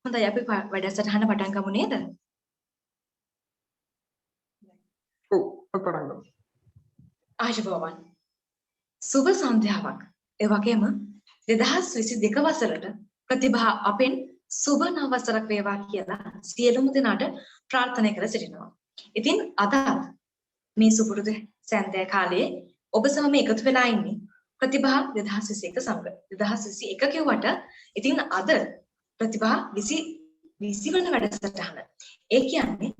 හොඳයි අපි වැඩසටහන පටන් ගමු නේද? ඔව් පටන් ගමු. ආශිර්වාදන්. සුබ සන්ධ්‍යාවක්. ඒ වගේම 2022 වසරට ප්‍රතිභා අපෙන් සුබ නව වසරක් වේවා කියලා සියලුම දෙනාට ප්‍රාර්ථනා කර සිටිනවා. ඉතින් අද මේ සුපුරුදු සන්ධ්‍යා කාලයේ ඔබ සමග එකතු වෙලා ඉන්නේ ප්‍රතිභා 2021 සමග. 2021 කියුවට ඉතින් අද ප්‍රතිභා 20 වන වැඩසටහන. ඒ කියන්නේ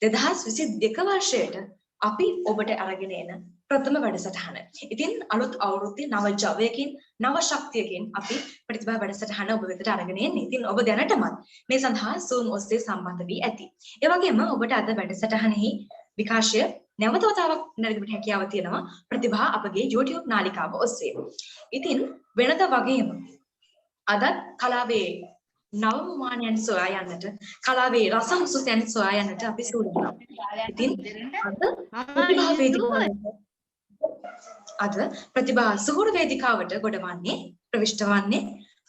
2022 වර්ෂයට අපි ඔබට අරගෙන එන ප්‍රථම වැඩසටහන. ඉතින් අලුත් අවුරුද්දේ නව ජවයකින් නව ශක්තියකින් අපි ප්‍රතිභා වැඩසටහන ඔබ වෙතට අරගෙන එන්නේ. ඉතින් ඔබ දැනටමත් මේ සඳහා Zoom ඔස්සේ සම්බන්ධ වී ඇති. ඒ වගේම ඔබට අද වැඩසටහනෙහි විකාශය නැවත වතාවක් නැරඹීමට හැකියාව තියෙනවා ප්‍රතිභා අපගේ YouTube නාලිකාව ඔස්සේ. ඉතින් වෙනද වගේම අද කලාවේ නවම මානයන් සොයා යන්නට කලාවේ රසමුසුතෙන් සොයා යන්නට අපි සූදානම්. ඉතින් අද ප්‍රතිභා සුහුරු වේදිකාවට ගොඩවන්නේ ප්‍රවිෂ්ඨ වන්නේ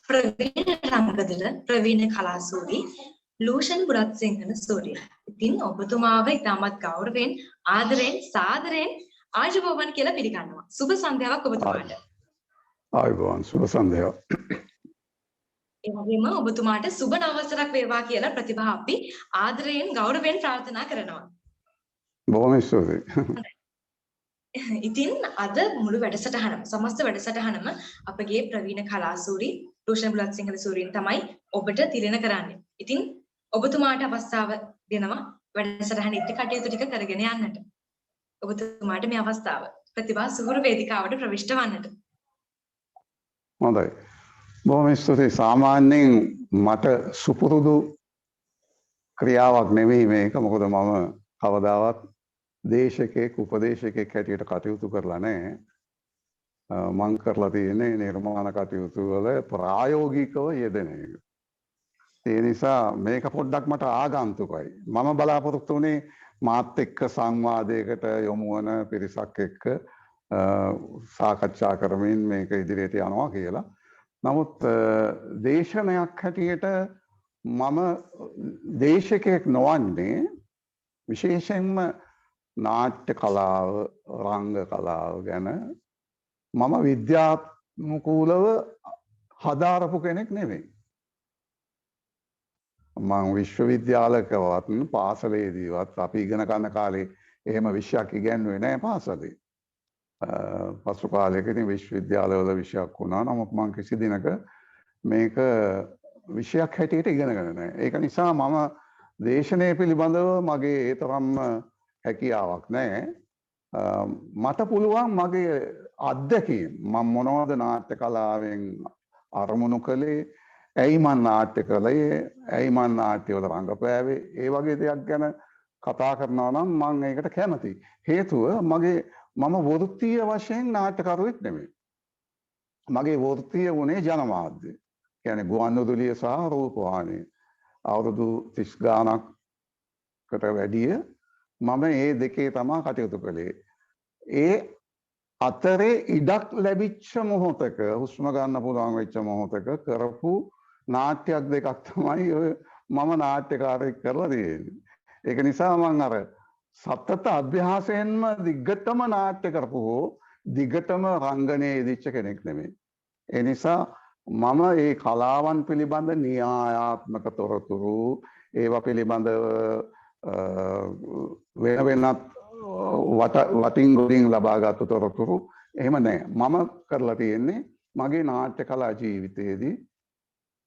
ප්‍රවීණ රංගදල ප්‍රවීණ කලාසූරි ලූෂන් බුරත් සිංහන සූරිය. ඉතින් ඔබතුමාව ඉතාමත් ගෞරවයෙන් ආදරයෙන් සාදරයෙන් ආයුබෝවන් කියලා පිළිගන්නවා. සුබ සන්ධ්‍යාවක් ඔබතුමාට. ආයුබෝවන් සුබ සන්ධ්‍යාවක්. ඒ වගේම ඔබතුමාට සුබ නවවසරක් වේවා කියලා ප්‍රතිභා අපි ආදරයෙන් ගෞරවයෙන් ප්‍රාර්ථනා කරනවා. බොහොම ස්තුතියි. ඉතින් අද මුළු වැඩසටහනම සමස්ත වැඩසටහනම අපගේ ප්‍රවීණ කලාසූරි ලූෂන් බුලත් සිංහල සූරීන් තමයි ඔබට තිරෙන කරන්නේ. ඉතින් ඔබතුමාට අවස්ථාව දෙනවා වැඩසටහන ඉදිරි කටයුතු ටික කරගෙන යන්නට. ඔබතුමාට මේ අවස්ථාව ප්‍රතිභා සුහුරු වේදිකාවට ප්‍රවිෂ්ඨ වන්නට. හොඳයි. බොහොම ස්තුතියි. සාමාන්‍යයෙන් මට සුපුරුදු ක්‍රියාවක් නෙවෙයි මේක. මොකද මම කවදාවත් දේශකෙක් උපදේශකෙක් හැටියට කටයුතු කරලා නැහැ. මං කරලා තියෙන්නේ නිර්මාණ කටයුතු වල ප්‍රායෝගිකව යෙදෙන එක. ඒ නිසා මේක පොඩ්ඩක් මට ආගන්තුකයි. මම බලාපොරොත්තු වුණේ මාත් එක්ක සංවාදයකට යොමු වන පිරිසක් එක්ක සාකච්ඡා කරමින් මේක ඉදිරියට යනවා කියලා. නමුත් දේශනයක් හැටියට මම දේශකයෙක් නොවන්නේ විශේෂයෙන්ම නාට්‍ය කලාව රංග කලාව ගැන මම විද්‍යානුකූලව හදාරපු කෙනෙක් නෙවෙයි. මම විශ්වවිද්‍යාලකවත් පාසලේදීවත් අපි ඉගෙන ගන්න කාලේ එහෙම විෂයක් ඉගෙනුවේ නැහැ පාසලේ. පසු කාලයක ඉතින් විශ්වවිද්‍යාලවල විෂයක් වුණා. නමුත් මම කිසි දිනක මේක විෂයක් හැටියට ඉගෙනගෙන නැහැ. ඒක නිසා මම දේශනය පිළිබඳව මගේ ඒ තරම්ම හැකියාවක් නැහැ. මට පුළුවන් මගේ අත්දැකීම් මම මොනවද නාට්‍ය කලාවෙන් අරමුණු කළේ, ඇයි මම නාට්‍ය කළේ, ඇයි මම නාට්‍යවල රංගපෑවේ, ඒ වගේ දෙයක් ගැන කතා කරනවා නම් මම ඒකට කැමතියි. හේතුව මම වෘත්තීය වශයෙන් නාට්‍යකරුවෙක් නෙමෙයි. මගේ වෘත්තීය වුණේ ජනමාධ්‍ය. කියන්නේ ගුවන්විදුලිය සහ රූපවාහිනිය. අවුරුදු 30 ගානකට වැඩිය මම ඒ දෙකේ තමයි කටයුතු කළේ. ඒ අතරේ ඉඩක් ලැබිච්ච මොහොතක හුස්ම ගන්න පුළුවන් වෙච්ච මොහොතක කරපු නාට්‍යයක් දෙකක් තමයි ඔය මම නාට්‍යකාරයෙක් කරලා තියෙන්නේ. ඒක නිසා මම අර සතත අභ්‍යාසයෙන්ම දිග්ගටම නාට්‍ය කරපු හෝ දිගටම රංගනයේ යෙදිච්ච කෙනෙක් නෙමෙයි. ඒ නිසා මම මේ කලාවන් පිළිබඳ න්‍යායාත්මක තොරතුරු ඒවා පිළිබඳව වෙන වෙනත් වටින් ගොඩින් ලබාගත් තොරතුරු එහෙම නැහැ. මම කරලා තියෙන්නේ මගේ නාට්‍ය කලා ජීවිතයේදී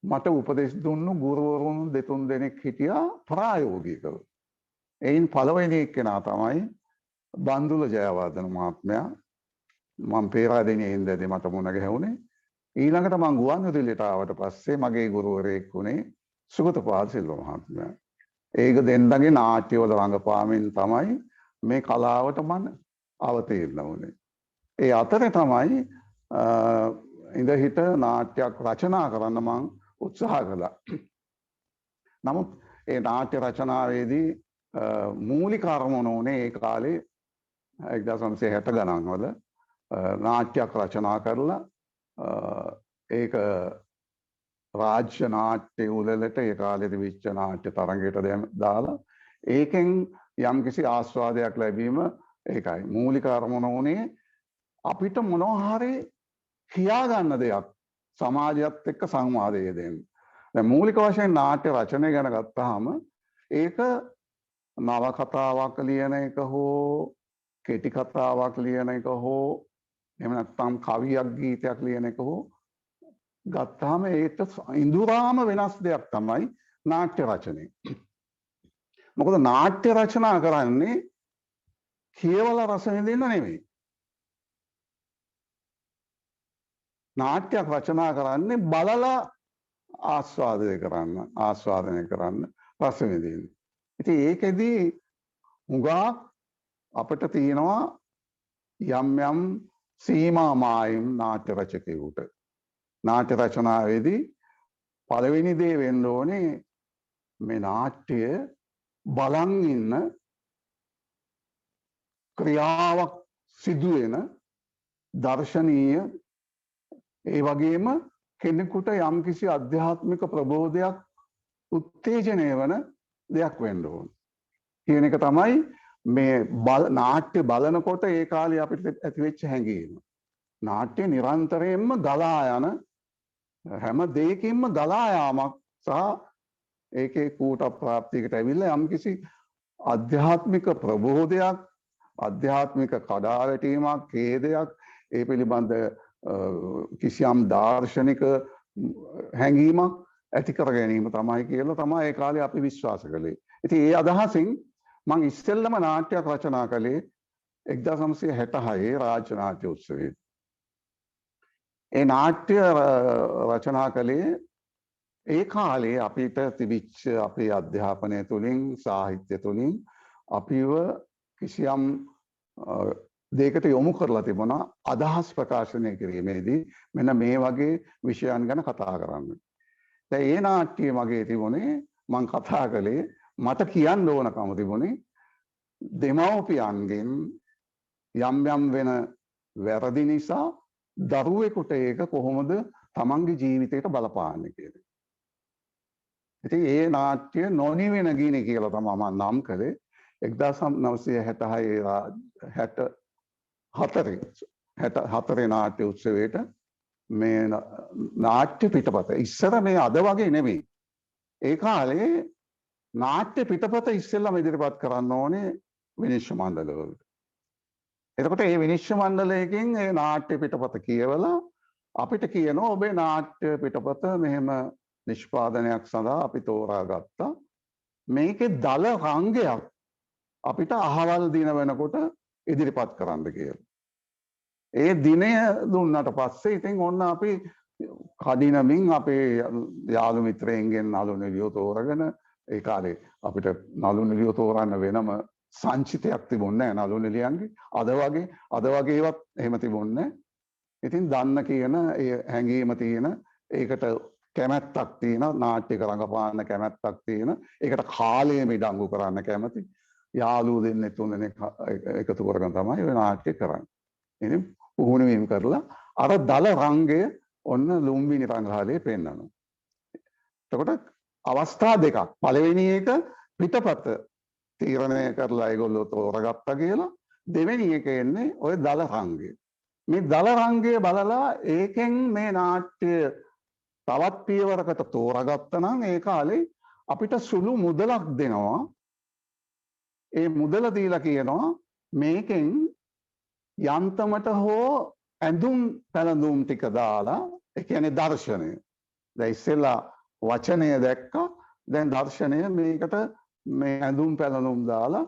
මට උපදෙස් දුන්නු ගුරුවරුන් දෙතුන් දෙනෙක් හිටියා ප්‍රායෝගිකව. එයින් පළවෙනි එක්කෙනා තමයි බන්දුල ජයවර්ධන මහත්මයා. මම පේරාදෙණියේ ඉඳදී මට මුණ ගැහුණේ. ඊළඟට මම ගුවන්විදුලියට ආවට පස්සේ මගේ ගුරුවරයෙක් වුණේ සුගතපාල සිල්ව මහත්මයා. ඒක දෙන්නගේ නාට්‍යවල රංගපාමින් තමයි මේ කලාවට මම අවතීර්ණ වුණේ. ඒ අතරේ තමයි ඉඳහිට නාට්‍යයක් රචනා කරන්න මම උත්සාහ කළා. නමුත් ඒ නාට්‍ය රචනාවේදී මූලික අරමුණ උනේ ඒ කාලේ 1960 ගණන් වල නාට්‍යයක් රචනා කරලා ඒක රාජ්‍ය නාට්‍ය උළෙලට ඒ කාලේ තිබිච්ච නාට්‍ය තරඟයට දාලා ඒකෙන් යම්කිසි ආස්වාදයක් ලැබීම ඒකයි මූලික අරමුණ උනේ අපිට මොනවා හරි කියා ගන්න දෙයක් සමාජයත් එක්ක සංවාදය දෙන්න. දැන් මූලික වශයෙන් නාට්‍ය රචනය ගැන ගත්තාම ඒක නවකතාවක් ලියන එක හෝ කෙටි කතාවක් ලියන එක හෝ එහෙම නැත්නම් කවියක් ගීතයක් ලියන එක හෝ ගත්තාම ඒක ඉඳුරාම වෙනස් දෙයක් තමයි නාට්‍ය රචනය. මොකද නාට්‍ය රචනා කරන්නේ කියවලා රස විඳින්න නෙමෙයි. නාට්‍යයක් රචනා කරන්නේ බලලා ආස්වාදනය කරන්න රස විඳින්න. ඉතින් ඒකෙදී හුඟා අපිට තියෙනවා යම් සීමා මායිම් නාට්‍ය රචකයෙකුට. නාට්‍ය රචනාවේදී පළවෙනි දේ වෙන්න ඕනේ මේ නාට්‍ය බලන් ඉන්න ක්‍රියාවක් සිදුවෙන දර්ශනීය ඒ වගේම කෙනෙකුට යම්කිසි ආධ්‍යාත්මික ප්‍රබෝධයක් උත්තේජනය වන දෙයක් වෙන්න ඕන. කියන එක තමයි මේ නාට්‍ය බලනකොට ඒ කාලේ අපිට ඇතිවෙච්ච හැඟීම. නාට්‍ය නිරන්තරයෙන්ම ගලා යන හැම දෙයකින්ම ගලා යාමක් සහ ඒකේ කූට ප්‍රාප්තියකට ඇවිල්ලා යම්කිසි ආධ්‍යාත්මික ප්‍රබෝධයක් ආධ්‍යාත්මික කඩාවැටීමක් ඛේදයක් ඒ පිළිබඳ කිසියම් දාර්ශනික හැඟීමක් ඇති කර ගැනීම තමයි කියලා තමයි ඒ කාලේ අපි විශ්වාස කළේ. ඉතින් ඒ අදහසින් මම ඉස්සෙල්ලම නාට්‍යයක් රචනා කළේ 1966 රාජ්‍ය නාට්‍ය උත්සවයේ. ඒ නාට්‍ය රචනා කළේ ඒ කාලේ අපිට තිබිච්ච අපේ අධ්‍යාපනය තුළින් සාහිත්‍ය තුළින් අපිව කිසියම් දෙයකට යොමු කරලා තිබුණා අදහස් ප්‍රකාශනය කිරීමේදී මෙන්න මේ වගේ විෂයන් ගැන කතා කරන්න. දැන් ඒ නාට්‍ය මගේ තිබුණේ මම කතා කළේ මට කියන්න ඕනකම තිබුණේ දෙමව්පියන්ගෙන් යම් වෙන වැරදි නිසා දරුවෙකුට ඒක කොහොමද තමන්ගේ ජීවිතයට බලපාන්නේ කියලා. ඉතින් ඒ නාට්‍ය නොනිවෙන ගිනි කියලා තමයි මම නම් කළේ 1964 නාට්‍ය උත්සවයට මේ නාට්‍ය පිටපත ඉස්සර මේ අද වගේ නෙමෙයි. ඒ කාලේ නාට්‍ය පිටපත ඉස්සෙල්ලාම ඉදිරිපත් කරන්න ඕනේ විනිශ්චය මණ්ඩලවලට. එතකොට මේ විනිශ්චය මණ්ඩලයෙන් ඒ නාට්‍ය පිටපත කියවලා අපිට කියනවා ඔබේ නාට්‍ය පිටපත මෙහෙම නිෂ්පාදනයක් සඳහා අපි තෝරාගත්තා. මේකේ දල රංගයක් අපිට අහවල් දින වෙනකොට ඉදිරිපත් කරන්න කියලා. ඒ දිනය දුන්නට පස්සේ ඉතින් ඔන්න අපි කඩිනමින් අපේ යාළු මිත්‍රයන්ගෙන් නළු නිළියෝ තෝරගෙන ඒ කාලේ අපිට නළු නිළියෝ තෝරන්න වෙනම සංචිතයක් තිබුණේ නැහැ නළු නිළියන්ගේ. අද වගේවත් එහෙම තිබුණේ නැහැ. ඉතින් දන්න කියන ඒ හැඟීම තියෙන ඒකට කැමැත්තක් තියෙන නාට්‍යක රඟපාන්න කැමැත්තක් තියෙන ඒකට කාලය මිඩංගු කරන්න කැමති යාළුවෝ දෙන්නේ තුන්දෙනෙක් එකතු කරගෙන තමයි ඔය නාට්‍ය කරන්නේ. ඉතින් පුහුණු වීම කරලා අර දල රංගය ඔන්න ලුම්බිනි රංගහලේ පෙන්වනවා. එතකොට අවස්ථා දෙකක්. පළවෙනි එක පිටපත තීරණය කරලා ඒගොල්ලෝ තෝරගත්තා කියලා. දෙවෙනි එක එන්නේ ඔය දල රංගය. මේ දල රංගය බලලා ඒකෙන් මේ නාට්‍ය තවත් පියවරකට තෝරාගත්තා නම් ඒ කාලේ අපිට සුළු මුදලක් දෙනවා. ඒ මුදල දීලා කියනවා මේකෙන් යන්තමට හෝ ඇඳුම් පැළඳුම් ටික දාලා ඒ කියන්නේ දර්ශනය. දැන් ඉස්සෙල්ලා වචනය දැක්කා දැන් දර්ශනය මේකට මේ ඇඳුම් පැළඳුම් දාලා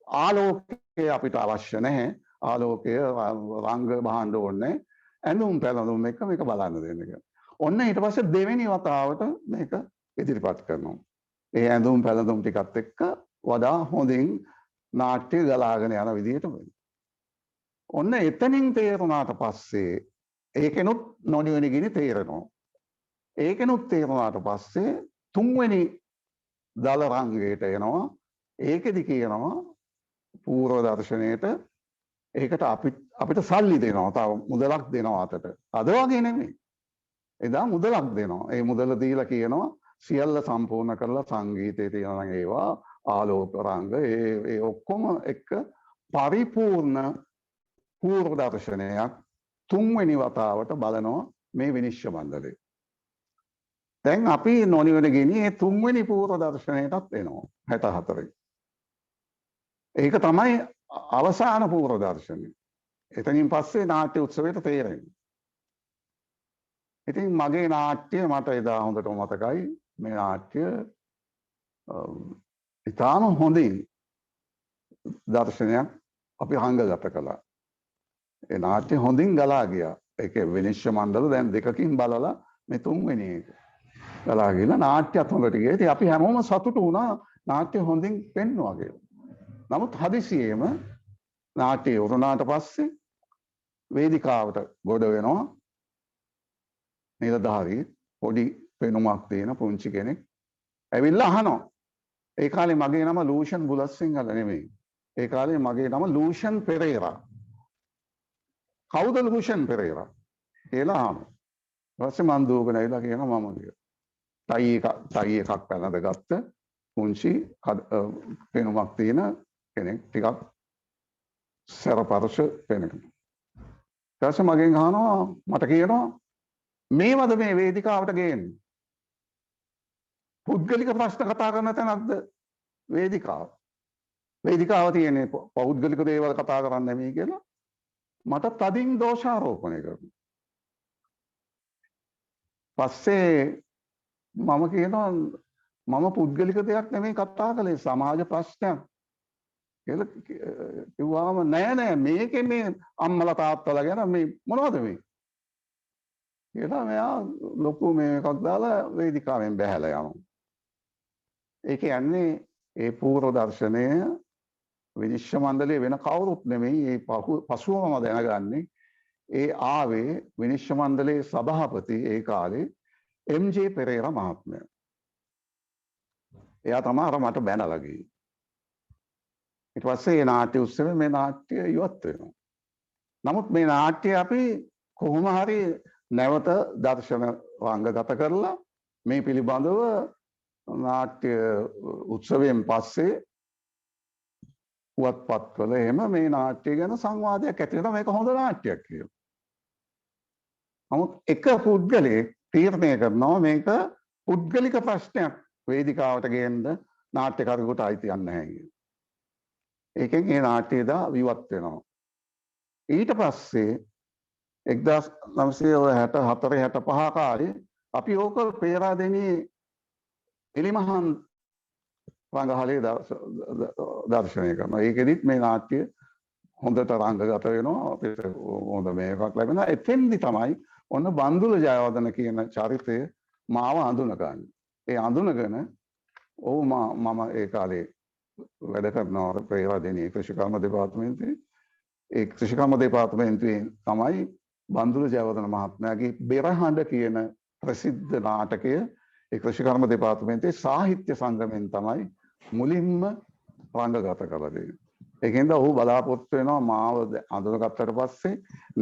ආලෝකය අපිට අවශ්‍ය නැහැ. ආලෝකය රංග බහන්න ඕනේ. ඇඳුම් පැළඳුම් එක මේක බලන්න දෙන්න කියලා. ඔන්න ඊට පස්සේ දෙවෙනි වතාවට මේක ඉදිරිපත් කරනවා. ඒ ඇඳුම් පැළඳුම් ටිකත් එක්ක වඩා හොඳින් නාට්‍ය ගලාගෙන යන විදිහට වෙනවා. ඔන්න එතනින් තේරුණාට පස්සේ ඒකෙනුත් නොනිවෙන ගිනි තේරෙනවා. ඒකෙනුත් තේරුණාට පස්සේ තුන්වෙනි දල රංගයට එනවා. ඒකෙදි කියනවා පූර්ව දර්ශනයේට ඒකට අපිට සල්ලි දෙනවා, තව මුදලක් දෙනවා අතට. අද වගේ නෙමෙයි. එදා මුදලක් දෙනවා. ඒ මුදල දීලා කියනවා සියල්ල සම්පූර්ණ කරලා සංගීතයේ තියෙන ඒවා ආලෝක රංග ඒ ඔක්කොම එක්ක පරිපූර්ණ පූර්ව දර්ශනයක් තුන්වෙනි වතාවට බලනවා මේ විනිශ්චය මණ්ඩලය. දැන් අපි නොනිවන ගෙනියේ තුන්වෙනි පූර්ව දර්ශනයටත් එනවා 64. ඒක තමයි අවසාන පූර්ව දර්ශනය. එතනින් පස්සේ නාට්‍ය උත්සවයට තේරෙන්නේ. ඉතින් මගේ නාට්‍ය මට එදා හොඳට මතකයි. මේ නාට්‍ය ඉතාම හොඳින් දර්ශනයක් අපි හංගගත කළා. ඒ නාට්‍ය හොඳින් ගලා ගියා. ඒකේ විනිශ්චය මණ්ඩල දැන් දෙකකින් බලලා මේ තුන්වෙනි එක ගලා ගිහලා නාට්‍යත් හොඳට ගියා. ඉතින් අපි හැමෝම සතුටු වුණා නාට්‍ය හොඳින් පෙන්වුවා කියලා. නමුත් හදිසියෙම නාට්‍ය උරුණාට පස්සේ වේදිකාවට ගොඩ වෙනවා නිලධාරී පොඩි පෙනුමක් තියෙන පුංචි කෙනෙක් ඇවිල්ලා අහනවා. ඒ කාලේ මගේ නම ලූෂන් බුලත්සිංහල නෙමෙයි. ඒ කාලේ මගේ නම ලූෂන් පෙරේරා. කවුද ලූෂන් පෙරේරා කියලා අහනවා. ඊට පස්සේ මං දුවගෙන ඇවිල්ලා කියනවා මම කියලා. ටයි එකක් පැනද ගත්ත පුංචි පෙනුමක් තියෙන කෙනෙක්, ටිකක් සරපරස පෙනෙන. ඊට පස්සේ මගෙන් අහනවා, මට කියනවා මේවද මේ වේදිකාවට ගේන්නේ? පුද්ගලික ප්‍රශ්න කතා කරන තැනක්ද වේදිකාව? වේදිකාව තියෙන්නේ පෞද්ගලික දේවල් කතා කරන්නේ නෙමෙයි කියලා මට තදින් දෝෂාරෝපණය කරනවා. පස්සේ මම කියනවා මම පුද්ගලික දෙයක් නෙමෙයි කතා කළේ, සමාජ ප්‍රශ්නයක් කියලා කිව්වාම නෑ මේකේ මේ අම්මලා තාත්තලා ගැන මේ මොනවද මේ කියලා මෙයා ලොකු මේකක් දාලා වේදිකාවෙන් බැහැලා යනවා. ඒ කියන්නේ ඒ පූර්ව දර්ශනය විනිශ්චය මණ්ඩලයේ වෙන කවුරුත් නෙමෙයි. ඒ පසුවම දැනගන්නේ ඒ ආවේ විනිශ්චය මණ්ඩලයේ සභාපති ඒ කාලේ එම්.ජේ. පෙරේරා මහත්මයා. එයා තමයි අර මට බැනලා ගියේ. ඊට පස්සේ මේ නාට්‍ය උත්සවයේ මේ නාට්‍ය ඉවත් වෙනවා. නමුත් මේ නාට්‍ය අපි කොහොම හරි නැවත දර්ශන රංගගත කරලා මේ පිළිබඳව නාට්‍ය උත්සවයෙන් පස්සේ පුවත්පත්වල එහෙම මේ නාට්‍ය ගැන සංවාදයක් ඇති වෙනවා, මේක හොඳ නාට්‍යයක් කියලා. නමුත් එක පුද්ගලයෙක් තීරණය කරනවා මේක පුද්ගලික ප්‍රශ්නයක් වේදිකාවට ගේන්න නාට්‍යකරුවෙකුට අයිතියක් නැහැ කියලා. ඒකෙන් ඒ නාට්‍ය දා විවත් වෙනවා. ඊට පස්සේ 1964-65 කාලේ අපි ඕක පේරාදෙණියේ එලිමහන් රංගහලේ දර්ශනය කරනවා. ඒකෙදිත් මේ නාට්‍ය හොඳට රංගගත වෙනවා. අපිට හොඳ මේකක් ලැබෙනවා. එතෙන්දි තමයි ඔන්න බන්දුල ජයවර්ධන කියන චරිතය මාව අඳුනගන්නේ. ඒ අඳුනගෙන මම ඒ කාලේ වැඩ කරනවා පේරාදෙණියේ කෘෂිකර්ම දෙපාර්තමේන්තුවේ. ඒ කෘෂිකර්ම දෙපාර්තමේන්තුවේ තමයි බන්දුල ජයවර්ධන මහත්මයාගේ බෙරහඬ කියන ප්‍රසිද්ධ නාටකය ඒ කෘෂිකර්ම දෙපාර්තමේන්තුවේ සාහිත්‍ය සංගමෙන් තමයි මුලින්ම රංගගත කළා දෙන්නේ. ඒකෙන්ද ඔහු බලාපොරොත්තු වෙනවා මාව අඳුනගත්තට පස්සේ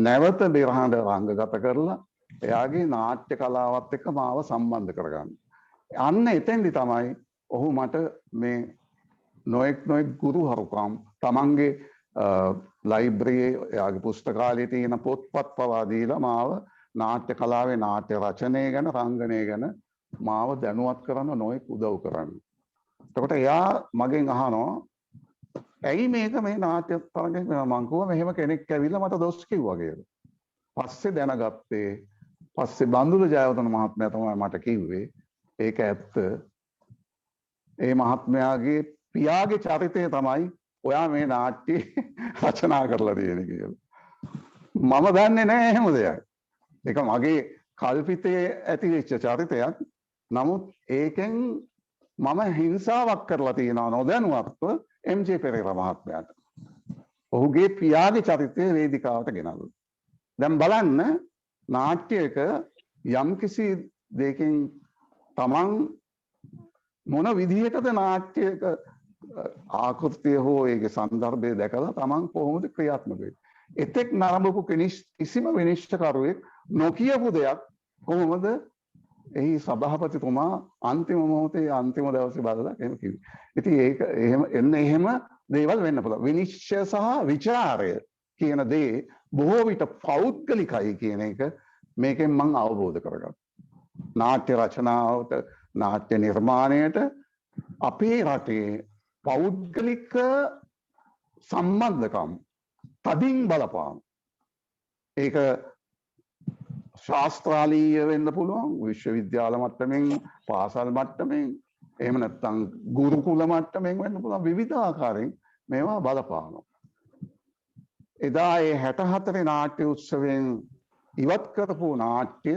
නැවත බෙරහඬ රංගගත කරලා එයාගේ නාට්‍ය කලාවත් එක්ක මාව සම්බන්ධ කරගන්න. අන්න එතෙන්දි තමයි ඔහු මට මේ නොඑක් ගුරු හරුකම් තමන්ගේ ලයිබ්‍රරියේ එයාගේ පුස්තකාලයේ තියෙන පොත්පත් පවා දීලා මාව නාට්‍ය කලාවේ නාට්‍ය රචනය ගැන රංගනය ගැන මාව දැනුවත් කරන්න නොඑක් උදව් කරන්න. එතකොට එයා මගෙන් අහනවා ඇයි මේක මේ නාට්‍ය තරඟෙන් මම කිව්වා මෙහෙම කෙනෙක් ඇවිල්ලා මට දොස් කිව්වා කියලා. පස්සේ දැනගත්තේ පස්සේ බන්දුල ජයවර්ධන මහත්මයා තමයි මට කිව්වේ ඒක ඇත්ත. ඒ මහත්මයාගේ පියාගේ චරිතය තමයි ඔයා මේ නාට්‍ය රචනා කරලා තියෙන්නේ කියලා. මම දන්නේ නැහැ එහෙම දෙයක්. ඒක මගේ කල්පිතයේ ඇතිවෙච්ච චරිතයක්. නමුත් ඒකෙන් මම හිංසාවක් කරලා තියෙනවා නොදැනුවත්ව එම්.ජේ. පෙරේරා මහත්මයාට. ඔහුගේ පියාගේ චරිතය වේදිකාවට ගෙනල්ලා. දැන් බලන්න නාට්‍යයක යම්කිසි දෙයකින් තමන් මොන විදිහටද නාට්‍යයක ආකෘතිය හෝ ඒකේ සන්දර්භය දැකලා තමන් කොහොමද ක්‍රියාත්මක වෙන්නේ. එතෙක් නරඹපු කිසිම විනිශ්චයකරුවෙක් නොකියපු දෙයක් කොහොමද එහි සභාපතිතුමා අන්තිම මොහොතේ අන්තිම දවසේ බලලා එහෙම කිව්වේ. ඉතින් ඒක එහෙම දේවල් වෙන්න පුළුවන්. විනිශ්චය සහ විචාරය කියන දේ බොහෝ විට පෞද්ගලිකයි කියන එක මේකෙන් මම අවබෝධ කරගත්තා. නාට්‍ය රචනාවට නාට්‍ය නිර්මාණයට අපේ රටේ පෞද්ගලික සම්බන්ධකම් තදින් බලපාන. ඒක ශාස්ත්‍රාලීය වෙන්න පුළුවන්, විශ්වවිද්‍යාල මට්ටමින්, පාසල් මට්ටමින්, එහෙම නැත්නම් ගුරුකුල මට්ටමින් වෙන්න පුළුවන්. විවිධ ආකාරයෙන් මේවා බලපානවා. එදා ඒ 64 නාට්‍ය උත්සවයෙන් ඉවත් කරපු නාට්‍ය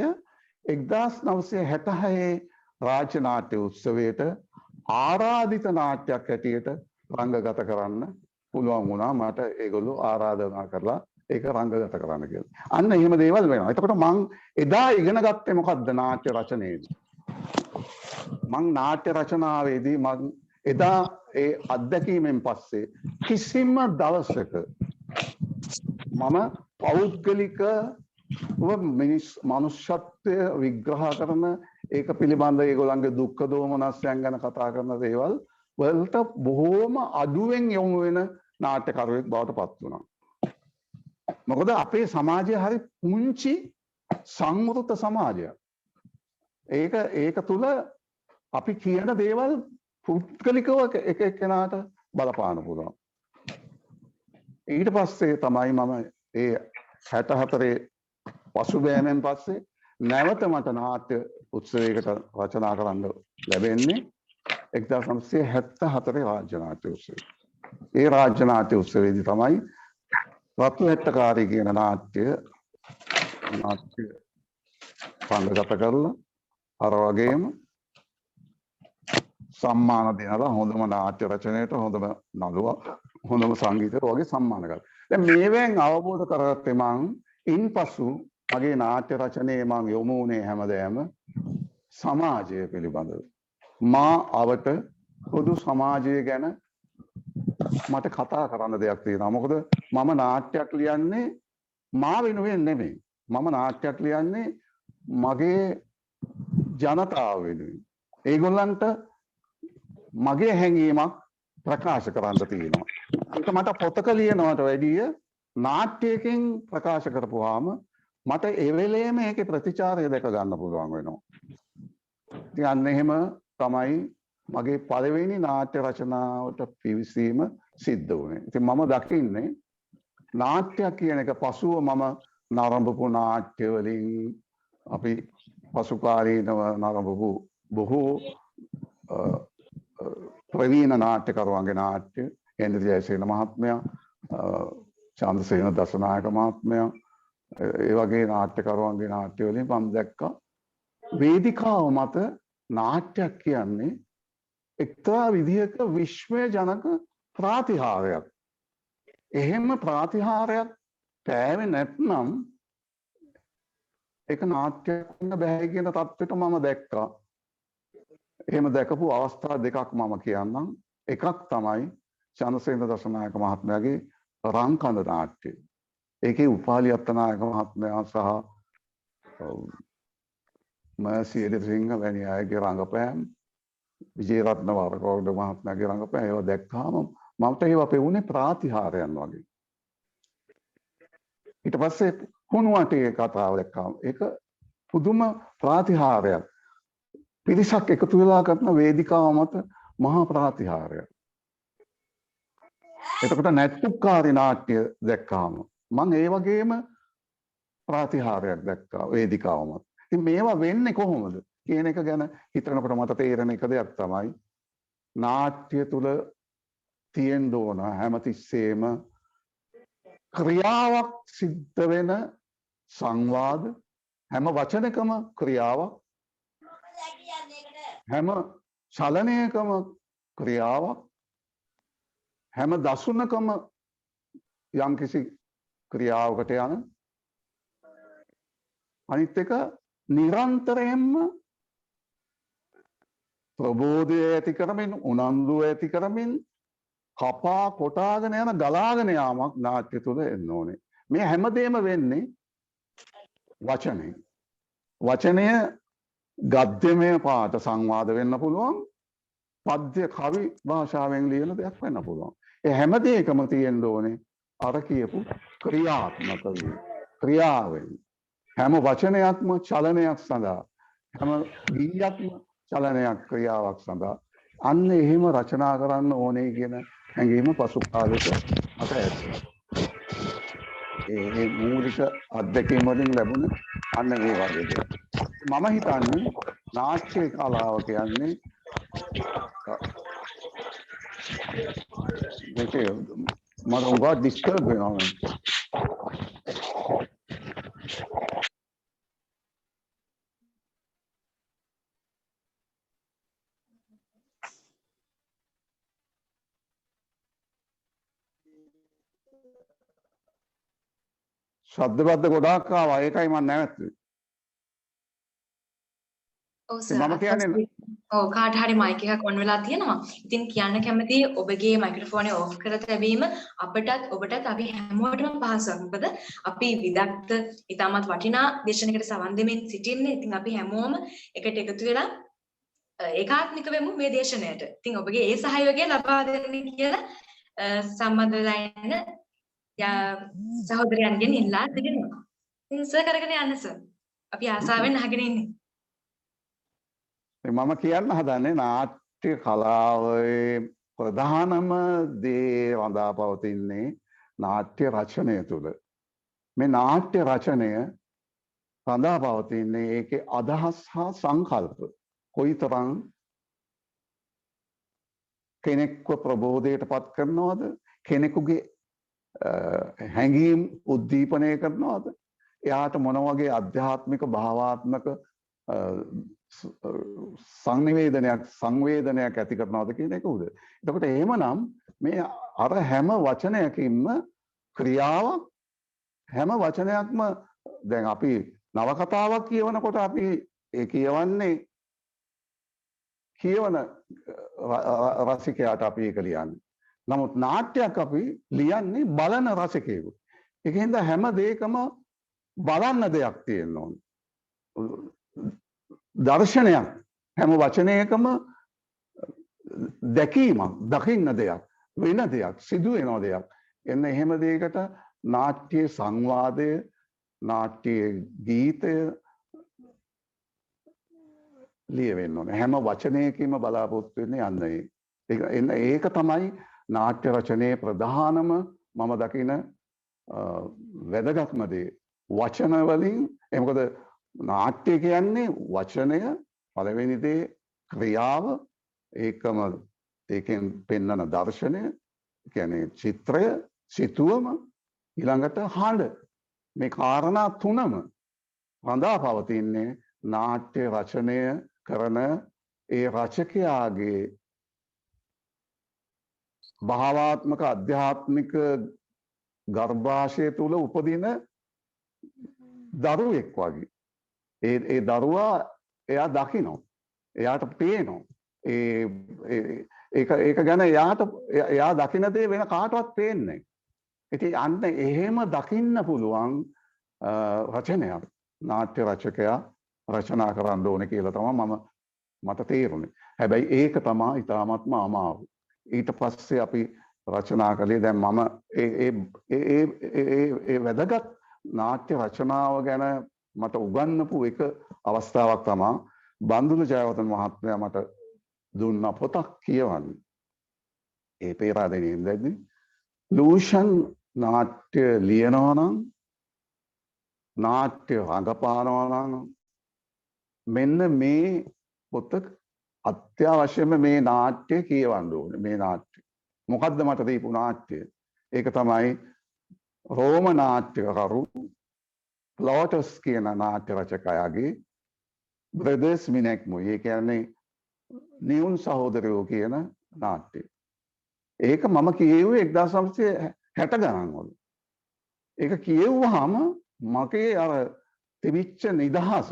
1966 රාජ්‍ය නාට්‍ය උත්සවයට ආරාධිත නාට්‍යයක් හැටියට රංගගත කරන්න පුළුවන් වුණා. මට ඒගොල්ලෝ ආරාධනා කරලා ඒක රංගගත කරන්න කියලා. අන්න එහෙම දේවල් වෙනවා. එතකොට මං එදා ඉගෙන ගත්තේ මොකද්ද නාට්‍ය රචනයේදී? මං නාට්‍ය රචනාවේදී මං එදා ඒ අත්දැකීමෙන් පස්සේ කිසිම දවසක මම පෞද්ගලික මනුෂ්‍යත්වය විග්‍රහ කරන ඒක පිළිබඳ ඒගොල්ලන්ගේ දුක්ඛ දෝමනස්යන් ගැන කතා කරන දේවල් වලට බොහෝම අඩුවෙන් යොමු වෙන නාට්‍යකරුවෙක් බවට පත් වුණා. මොකද අපේ සමාජය හරි පුංචි සංවෘත සමාජයක්. ඒක තුල අපි කියන දේවල් පුද්ගලිකව එක එක්කෙනාට බලපාන්න පුළුවන්. ඊට පස්සේ තමයි මම ඒ 64 පසුබෑමෙන් පස්සේ නැවත මට නාට්‍ය උත්සවයකට රචනා කරන්න ලැබෙන්නේ 1974 රාජ්‍ය නාට්‍ය උත්සවය. ඒ රාජ්‍ය නාට්‍ය උත්සවයේදී තමයි රත්නහෙට්ටකාරී කියන නාට්‍ය සංගත කරලා අර වගේම සම්මාන දෙනවා. හොඳම නාට්‍ය රචනයට, හොඳම නළුවා, හොඳම සංගීතයට වගේ සම්මාන ගත්තා. දැන් මේවෙන් අවබෝධ කරගත්තේ මං ඉන්පසු මගේ නාට්‍ය රචනයේ මං යොමු වුණේ හැමදේම සමාජය පිළිබඳව. මා අවට පොදු සමාජය ගැන මට කතා කරන්න දෙයක් තියෙනවා. මොකද මම නාට්‍යයක් ලියන්නේ මා වෙනුවෙන් නෙමෙයි. මම නාට්‍යයක් ලියන්නේ මගේ ජනතාව වෙනුවෙන්. ඒගොල්ලන්ට මගේ හැඟීමක් ප්‍රකාශ කරන්න තියෙනවා. ඒක මට පොතක ලියනවට වැඩිය නාට්‍යයකින් ප්‍රකාශ කරපුවාම මට ඒ වෙලේම ඒකේ ප්‍රතිචාරය දැක ගන්න පුළුවන් වෙනවා. ඉතින් අන්න එහෙම තමයි මගේ පළවෙනි නාට්‍ය රචනාවට පිවිසීම සිද්ධ වුණේ. ඉතින් මම දකින්නේ නාට්‍ය කියන එක පසුව මම නරඹපු නාට්‍ය වලින් අපි පසුකාලීනව නරඹපු බොහෝ ප්‍රවීණ නාට්‍යකරුවන්ගේ නාට්‍ය, හෙන්රි ජයසේන මහත්මයා, චන්ද්‍රසේන දසනායක මහත්මයා, ඒ වගේ නාට්‍යකරුවන්ගේ නාට්‍ය වලින් මම දැක්කා වේදිකාව මත නාට්‍යයක් කියන්නේ එක්තරා විදිහක විශ්වජනක ප්‍රාතිහාරයක්. එහෙම ප්‍රාතිහාරයක් පෑවේ නැත්නම් ඒක නාට්‍යයක් වෙන්න බෑ කියන තත්ත්වෙට මම දැක්කා. එහෙම දැකපු අවස්ථා දෙකක් මම කියන්නම්. එකක් තමයි චන්ද්‍රසේන දසනායක මහත්මයාගේ රංකඳ නාට්‍යය. ඒකේ උපාලි අත්තනායක මහත්මයා සහ මර්සි එඩිසිංහ වැනි අයගේ රංගපෑම්, විජේරත්න වරකෝඩ මහත්මයාගේ රංගපෑම්, ඒවා දැක්කාම මට ඒවා පෙවුනේ ප්‍රාතිහාරයන් වගේ. ඊට පස්සේ හුණුවටේ කතාව දැක්කාම ඒක පුදුම ප්‍රාතිහාරයක්. පිරිසක් එකතු වෙලා කරන වේදිකාව මත මහා ප්‍රාතිහාරයක්. එතකොට නැට්ටුකාරී නාට්‍ය දැක්කාම මම ඒ වගේම ප්‍රාතිහාරයක් දැක්කා වේදිකාව මත. ඉතින් මේවා වෙන්නේ කොහොමද කියන එක ගැන හිතනකොට මට තේරෙන එක දෙයක් තමයි නාට්‍ය තුල තියෙන්න ඕන හැමතිස්සෙම ක්‍රියාවක් සිද්ධ වෙන සංවාද, හැම වචනකම ක්‍රියාවක්, හැම චලනයකම ක්‍රියාවක්, හැම දසුනකම යම්කිසි ක්‍රියාවකට යන, අනිත් එක නිරන්තරයෙන්ම ප්‍රබෝධය ඇති කරමින්, උනන්දුව ඇති කරමින්, කපා කොටාගෙන යන ගලාගෙන යාමක් නාට්‍ය තුළ එන්න ඕනේ. මේ හැමදේම වෙන්නේ වචනේ. වචනය ගද්‍යමය පාට සංවාද වෙන්න පුළුවන්. පද්‍ය කවි භාෂාවෙන් ලියන දෙයක් වෙන්න පුළුවන්. ඒ හැම දෙයකම තියෙන්න ඕනේ අර කියපු ක්‍රියාත්මක වීම. ක්‍රියාවෙන් හැම වචනයක්ම චලනයක් සඳහා හැම ගීයක්ම චලනයක් ක්‍රියාවක් සඳහා අන්න එහෙම රචනා කරන්න ඕනේ කියන හැඟීම පසු කාලෙක මට ඇති. ඒ මූලික අත්දැකීම් වලින් ලැබුණ අන්න මේ වගේ දෙයක්. මම හිතන්නේ නාට්‍ය කලාව කියන්නේ මේකේ මම උගා ඩිස්ටර්බ් වෙනවා. ශබ්දබද්ද ගොඩාක් ආවා. ඒකයි මම නැවතුනේ. ඔව් සර්. මම කියන්නේ ඔව් කාට හරි මයික් එකක් ඔන් වෙලා තියෙනවා. ඉතින් කියන්න කැමති ඔබගේ මයික්‍රොෆෝනේ ඔෆ් කර තැබීම අපටත් ඔබටත් අපි හැමෝටම පහසුවක්. මොකද අපි විදග්ධ ඉතාමත් වටිනා දේශනයකට සවන් දෙමින් සිටින්නේ. ඉතින් අපි හැමෝම එකට එකතු වෙලා ඒකාත්මික වෙමු මේ දේශනයට. ඉතින් ඔබගේ ඒ සහයෝගය ලබා දෙන්න කියලා සම්බන්ධ වෙලා ඉන්න සහෝදරයන්ගෙන් ඉල්ලා සිටිනවා. ඉතින් සර් කරගෙන යන්න සර්. අපි ආසාවෙන් අහගෙන ඉන්නේ. මම කියන්න හදන්නේ නාට්‍ය කලාවේ ප්‍රධානම දේ වඳා පවතින්නේ නාට්‍ය රචනය තුළ. මේ නාට්‍ය රචනය වඳා පවතින්නේ ඒකේ අදහස් හා සංකල්ප කොයිතරම් කෙනෙක්ව ප්‍රබෝධයට පත් කරනවද, කෙනෙකුගේ හැඟීම් උද්දීපනය කරනවද, එයාට මොන වගේ අධ්‍යාත්මික භාවාත්මක සංවේදනයක් ඇති කරනවද කියන එක උද. එතකොට එහෙමනම් මේ අර හැම වචනයකින්ම ක්‍රියාවක්, හැම වචනයක්ම දැන් අපි නවකතාවක් කියවනකොට අපි ඒ කියවන්නේ කියවන රසිකයාට අපි ඒක ලියන්නේ. නමුත් නාට්‍යයක් අපි ලියන්නේ බලන රසිකයෙකු. ඒකෙන්ද හැම දෙයකම බලන්න දෙයක් තියෙන්න ඕනේ. දර්ශනයක් හැම වචනයකම දැකීමක්, දකින්න දෙයක්, වෙන දෙයක්, සිදු වෙන දෙයක්. එන්න එහෙම දෙයකට නාට්‍ය සංවාදය, නාට්‍ය ගීතය ලියවෙන්න ඕනේ. හැම වචනයකින්ම බලාපොරොත්තු වෙන්නේ යන්නේ. ඒක තමයි නාට්‍ය රචනයේ ප්‍රධානම මම දකින වැදගත්ම දේ. වචන වලින් මොකද නාට්‍ය කියන්නේ වචනය, පළවෙනි දේ ක්‍රියාව, ඒකම ඒකෙන් පෙන්වන දර්ශනය, කියන්නේ චිත්‍රය, සිතුවම, ඊළඟට හඬ. මේ කාරණා තුනම රඳා පවතින්නේ නාට්‍ය රචනය කරන ඒ රචකයාගේ භාවාත්මක අධ්‍යාත්මික ගර්භාෂය තුල උපදින දරුවෙක් වගේ. ඒ දරුවා එයා දකිනවා. එයාට පේනවා. ඒක ගැන එයා දකින දේ වෙන කාටවත් පේන්නේ නැහැ. ඉතින් අන්න එහෙම දකින්න පුළුවන් රචනයක් නාට්‍ය රචකයා රචනා කරන්න ඕනේ කියලා තමයි මට තේරුනේ. හැබැයි ඒක තමයි ඊටාත්ම අමාරු. ඊට පස්සේ අපි රචනා කළේ දැන් මම ඒ වැදගත් නාට්‍ය රචනාව ගැන මට උගන්වපු එක අවස්ථාවක් තමයි බන්දුල ජයවර්ධන මහත්මයා මට දුන්න පොතක් කියවන්න. ඒ පෙරාදෙනින් ඉඳි ලූෂන් නාට්‍ය ලියනවා නම්, නාට්‍ය රඟපානවා නම් මෙන්න මේ පොත අත්‍යවශ්‍යම මේ නාට්‍ය කියවන්න ඕනේ. මේ නාට්‍ය මොකද්ද මට දීපු නාට්‍ය? ඒක තමයි රෝම නාට්‍යකරු ප්ලෝටස් කියන නාට්‍ය රචකයාගේ බ්‍රදර්ස් මිනෙක්මුයි. ඒ කියන්නේ නියුන් සහෝදරයෝ කියන නාට්‍ය. ඒක මම කියෙව්වේ 1960 ගණන් වල. ඒක කියෙව්වහම මගේ අර තිබිච්ච නිදහස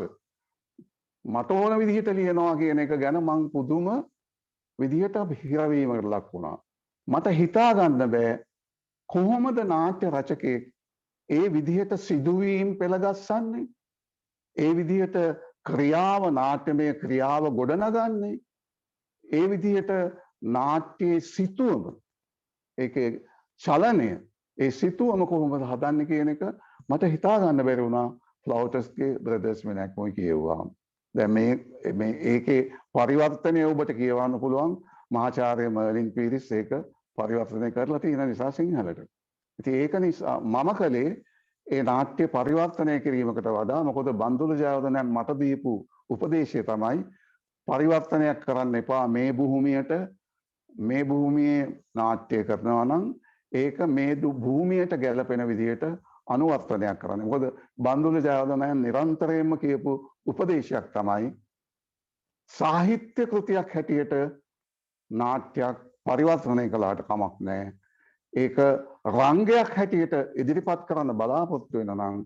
මට ඕන විදිහට ලියනවා කියන එක ගැන මං පුදුම විදිහට හිරවීමකට ලක් වුණා. මට හිතා ගන්න බෑ කොහොමද නාට්‍ය රචකයෙක් ඒ විදිහට සිදුවීම් පෙළගස්සන්නේ ඒ විදිහට ක්‍රියාව නාට්‍යමය ක්‍රියාව ගොඩනගන්නේ ඒ විදිහට නාට්‍යයේ සිතුවම ඒකේ චලනය ඒ සිතුවම කොහොමද හදන්නේ කියන එක මට හිතා ගන්න බැරි වුණා ෆ්ලවටර්ස්ගේ බ්‍රදර්ස් මෙනක්මොයි කියවුවාම. දැන් මේ ඒකේ පරිවර්තනය ඔබට කියවන්න පුළුවන් මහාචාර්ය මර්ලින් පීරිස් ඒක පරිවර්තනය කරලා තියෙන නිසා සිංහලට. ඉතින් ඒක නිසා මම කලේ ඒ නාට්‍ය පරිවර්තනය කිරීමකට වඩා මොකද බන්දුල ජයවර්ධනයන් මට දීපු උපදේශය තමයි පරිවර්තනයක් කරන්න එපා මේ භූමියේ නාට්‍ය කරනවා නම් ඒක මේ භූමියට ගැලපෙන විදිහට අනුවර්තනයක් කරන්න. මොකද බන්දුල ජයවර්ධනයන් නිරන්තරයෙන්ම කියපු උපදේශයක් තමයි සාහිත්‍ය කෘතියක් හැටියට නාට්‍යයක් පරිවර්තනය කළාට කමක් නැහැ. ඒක රංගයක් හැටියට ඉදිරිපත් කරන්න බලාපොරොත්තු වෙන නම්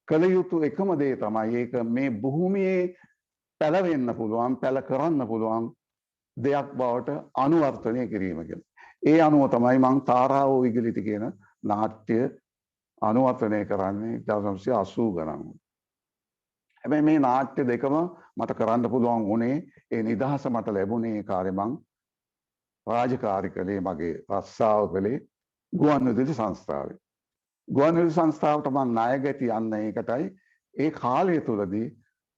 කළ යුතු එකම දේ තමයි ඒක මේ භූමියේ පැලවෙන්න පුළුවන් පැල කරන්න පුළුවන් දෙයක් බවට අනුවර්තනය කිරීම කියලා. ඒ අනුව තමයි මං තාරාවෝ විගලිත කියන නාට්‍ය අනුවර්තනය කරන්නේ 1980 ගණන්. හැබැයි මේ නාට්‍ය දෙකම මට කරන්න පුළුවන් වුණේ ඒ නිදහස මට ලැබුණේ ඒ කාලේ මං රාජකාරී කළේ මගේ රස්සාව කළේ ගුවන්විදුලි සංස්ථාවේ. ගුවන්විදුලි සංස්ථාවට මං ණයගැති යන්න ඒකටයි ඒ කාලය තුලදී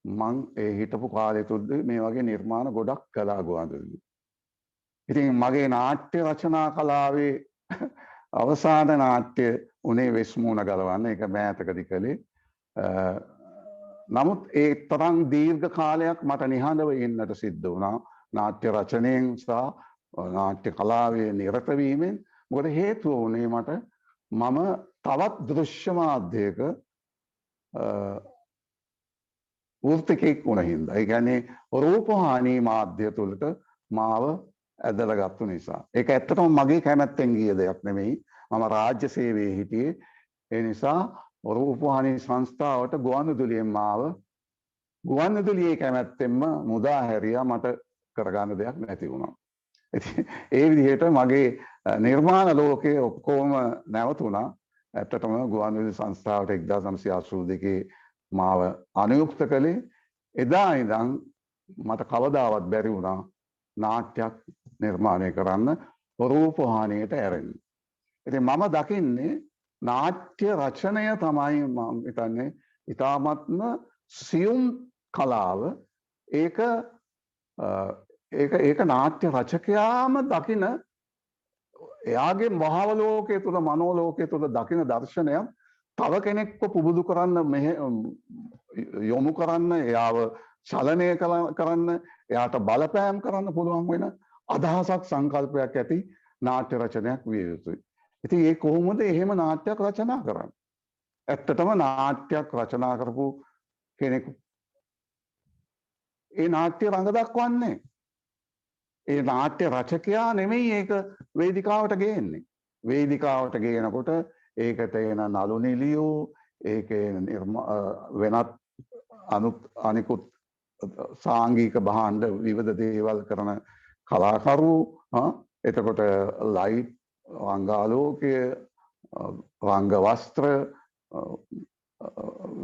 මං ඒ හිටපු කාලය තුලදී මේ වගේ නිර්මාණ ගොඩක් කළා ගුවන්විදුලි. ඉතින් මගේ නාට්‍ය රචනා කලාවේ අවසාන නාට්‍ය උනේ වෙස්මුණ ගලවන්න ඒක මෑතකදී කළේ. නමුත් ඒ තරම් දීර්ඝ කාලයක් මට නිහඬව ඉන්නට සිද්ධ වුණා නාට්‍ය රචනයෙන් සහ නාට්‍ය කලාවේ නිරත වීමෙන්. මොකද හේතුව වුණේ මට මම තවත් දෘශ්‍ය මාධ්‍යයක වෘත්තිකෙක් වුණ හින්දා. ඒ කියන්නේ රූපවාහිනී මාධ්‍ය තුලට මාව ඇදලා ගත්තු නිසා. ඒක ඇත්තටම මගේ කැමැත්තෙන් ගිය දෙයක් නෙමෙයි. මම රාජ්‍ය සේවයේ හිටියේ. ඒ නිසා රූපවාහිනී සංස්ථාවට ගුවන්විදුලියෙන් මාව ගුවන්විදුලියේ කැමැත්තෙන්ම මුදා හැරියා මට කරගන්න දෙයක් නැති වුණා. ඒ විදිහට මගේ නිර්මාණ ලෝකයේ ඔක්කොම නැවතුණා. ඇත්තටම ගුවන්විදුලි සංස්ථාවට 1982 මාව අනුයුක්ත කළේ. එදා ඉඳන් මට කවදාවත් බැරි වුණා නාට්‍යයක් නිර්මාණය කරන්න රූපවාහිනියට ඇරෙන්න. ඉතින් මම දකින්නේ නාට්‍ය රචනය තමයි මම හිතන්නේ ඊ타ත්ම සියුම් කලාව. ඒක නාට්‍ය රචකයාම දකින එයාගේ මහාවලෝකයේ තුල මනෝලෝකයේ තුල දකින දර්ශනයක් තව කෙනෙක්ව පුබුදු කරන්න යොමු කරන්න එයාව චලනය කරන්න එයාට බලපෑම් කරන්න පුළුවන් වෙන අදහසක් සංකල්පයක් ඇති නාට්‍ය රචනයක් විය යුතුයි. ඉතින් ඒ කොහොමද එහෙම නාට්‍යයක් රචනා කරන්නේ? ඇත්තටම නාට්‍යයක් රචනා කරපු කෙනෙකු ඒ නාට්‍ය රඟ දක්වන්නේ. ඒ නාට්‍ය රචකයා නෙමෙයි ඒක වේදිකාවට ගේන්නේ. වේදිකාවට ගේනකොට ඒකට එන නළු නිලියෝ ඒකේ වෙනත් අනිකුත් සාංගික භාණ්ඩ විවිධ දේවල් කරන කලාකරු එතකොට ලයිට් රංගාලෝකය රංග වස්ත්‍ර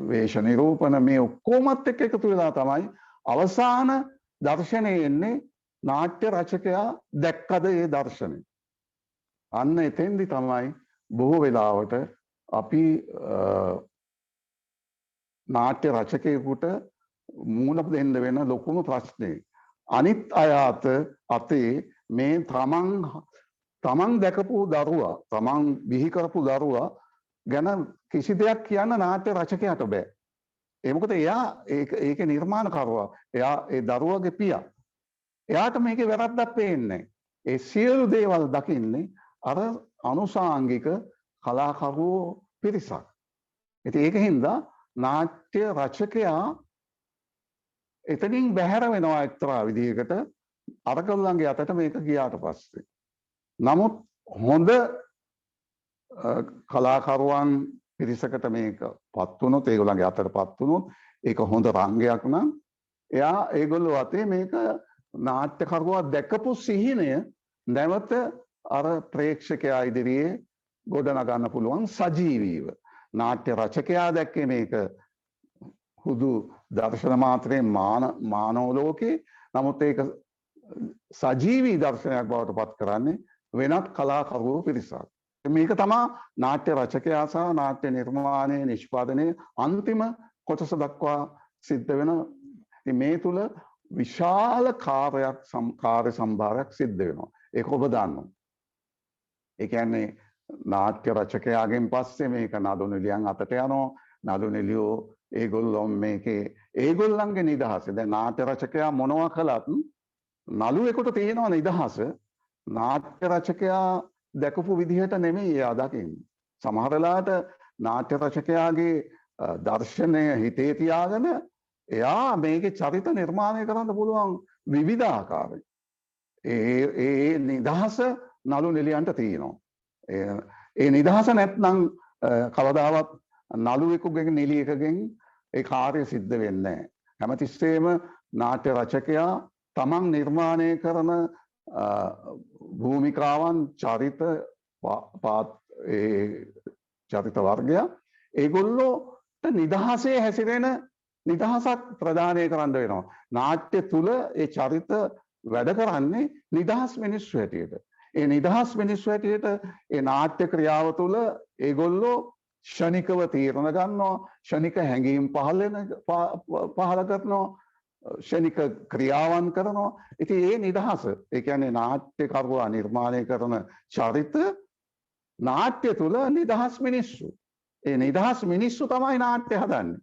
වේශ නිරූපණ මේ ඔක්කොමත් එක්ක එකතු වෙලා තමයි අවසාන දර්ශනය එන්නේ. නාට්‍ය රචකයා දැක්කද ඒ දර්ශනය? අන්න එතෙන්දි තමයි බොහෝ වෙලාවට අපි නාට්‍ය රචකයෙකුට මූණ දෙන්න වෙන ලොකුම ප්‍රශ්නේ. අනිත් අය අතේ මේ තමන් දැකපු දරුවා තමන් බිහි කරපු දරුවා ගැන කිසි දෙයක් කියන්න නාට්‍ය රචකයාට බෑ. ඒ මොකද එයා ඒකේ නිර්මාණකරුවා. එයා ඒ දරුවගේ පියා. එයාට මේකේ වැරද්දක් පේන්නේ. ඒ සියලු දේවල් දකින්නේ අර අනුසාංගික කලාකරුවෝ පිරිසක්. ඉතින් ඒකින්ද නාට්‍ය රචකයා එතනින් බැහැර වෙනවා එක්තරා විදිහකට අරගොල්ලන්ගේ අතට මේක ගියාට පස්සේ. නමුත් හොඳ කලාකරුවන් පිරිසකට මේක පත් වුණොත් ඒගොල්ලන්ගේ අතට පත් වුණොත් ඒක හොඳ රංගයක් නම් එයා ඒගොල්ලෝ අතේ මේක නාට්‍යකරුවා දැකපු සිහිනය නැවත අර ප්‍රේක්ෂකයා ඉදිරියේ ගොඩනගන්න පුළුවන් සජීවීව. නාට්‍ය රචකයා දැක්කේ මේක හුදු දර්ශන මාත්‍රයෙන් මානව ලෝකේ. නමුත් ඒක සජීවී දර්ශනයක් බවට පත් කරන්නේ වෙනත් කලාකරුවෝ පිරිසක්. මේක තමා නාට්‍ය රචකයා සහ නාට්‍ය නිර්මාණයේ නිෂ්පාදනයේ අන්තිම කොටස දක්වා සිද්ධ වෙන. මේ තුල විශාල කාර්ය සම්භාරයක් සිද්ධ වෙනවා. ඒක ඔබ දන්නවා. ඒ කියන්නේ නාට්‍ය රචකයාගෙන් පස්සේ මේක නළු නිලියන් අතට යනවා. නළු නිලියෝ ඒගොල්ලෝ මේකේ ඒගොල්ලන්ගේ නිදහස. දැන් නාට්‍ය රචකයා මොනවා කළත් නළුවෙකුට තියෙනවා නිදහස. නාට්‍ය රචකයා දැකපු විදිහට නෙමෙයි එයා දකින්නේ. සමහර වෙලාවට නාට්‍ය රචකයාගේ දර්ශනය හිතේ තියාගෙන එයා මේකේ චරිත නිර්මාණය කරන්න පුළුවන් විවිධාකාරයි. ඒ නිදහස නළු නිලියන්ට තියෙනවා. ඒ නිදහස නැත්නම් කවදාවත් නළුවෙකුගෙන් නිලියකගෙන් ඒ කාර්ය සිද්ධ වෙන්නේ නැහැ. හැමතිස්සෙම නාට්‍ය රචකයා තමන් නිර්මාණය කරන භූමිකාවන් චරිත වර්ගය ඒගොල්ලෝට නිදහසේ හැසිරෙන නිදහසක් ප්‍රදානය කරන්න වෙනවා. නාට්‍ය තුල ඒ චරිත වැඩ කරන්නේ නිදහස් මිනිස්සු හැටියට. ඒ නිදහස් මිනිස්සු හැටියට ඒ නාට්‍ය ක්‍රියාව තුළ ඒගොල්ලෝ ෂණිකව තීරණ ගන්නවා, ෂණික හැඟීම් පහළ කරනවා, ෂණික ක්‍රියාවන් කරනවා. ඉතින් ඒ නිදහස, ඒ කියන්නේ නාට්‍යකරුවා නිර්මාණය කරන චරිත නාට්‍ය තුළ නිදහස් මිනිස්සු. ඒ නිදහස් මිනිස්සු තමයි නාට්‍ය හදන්නේ.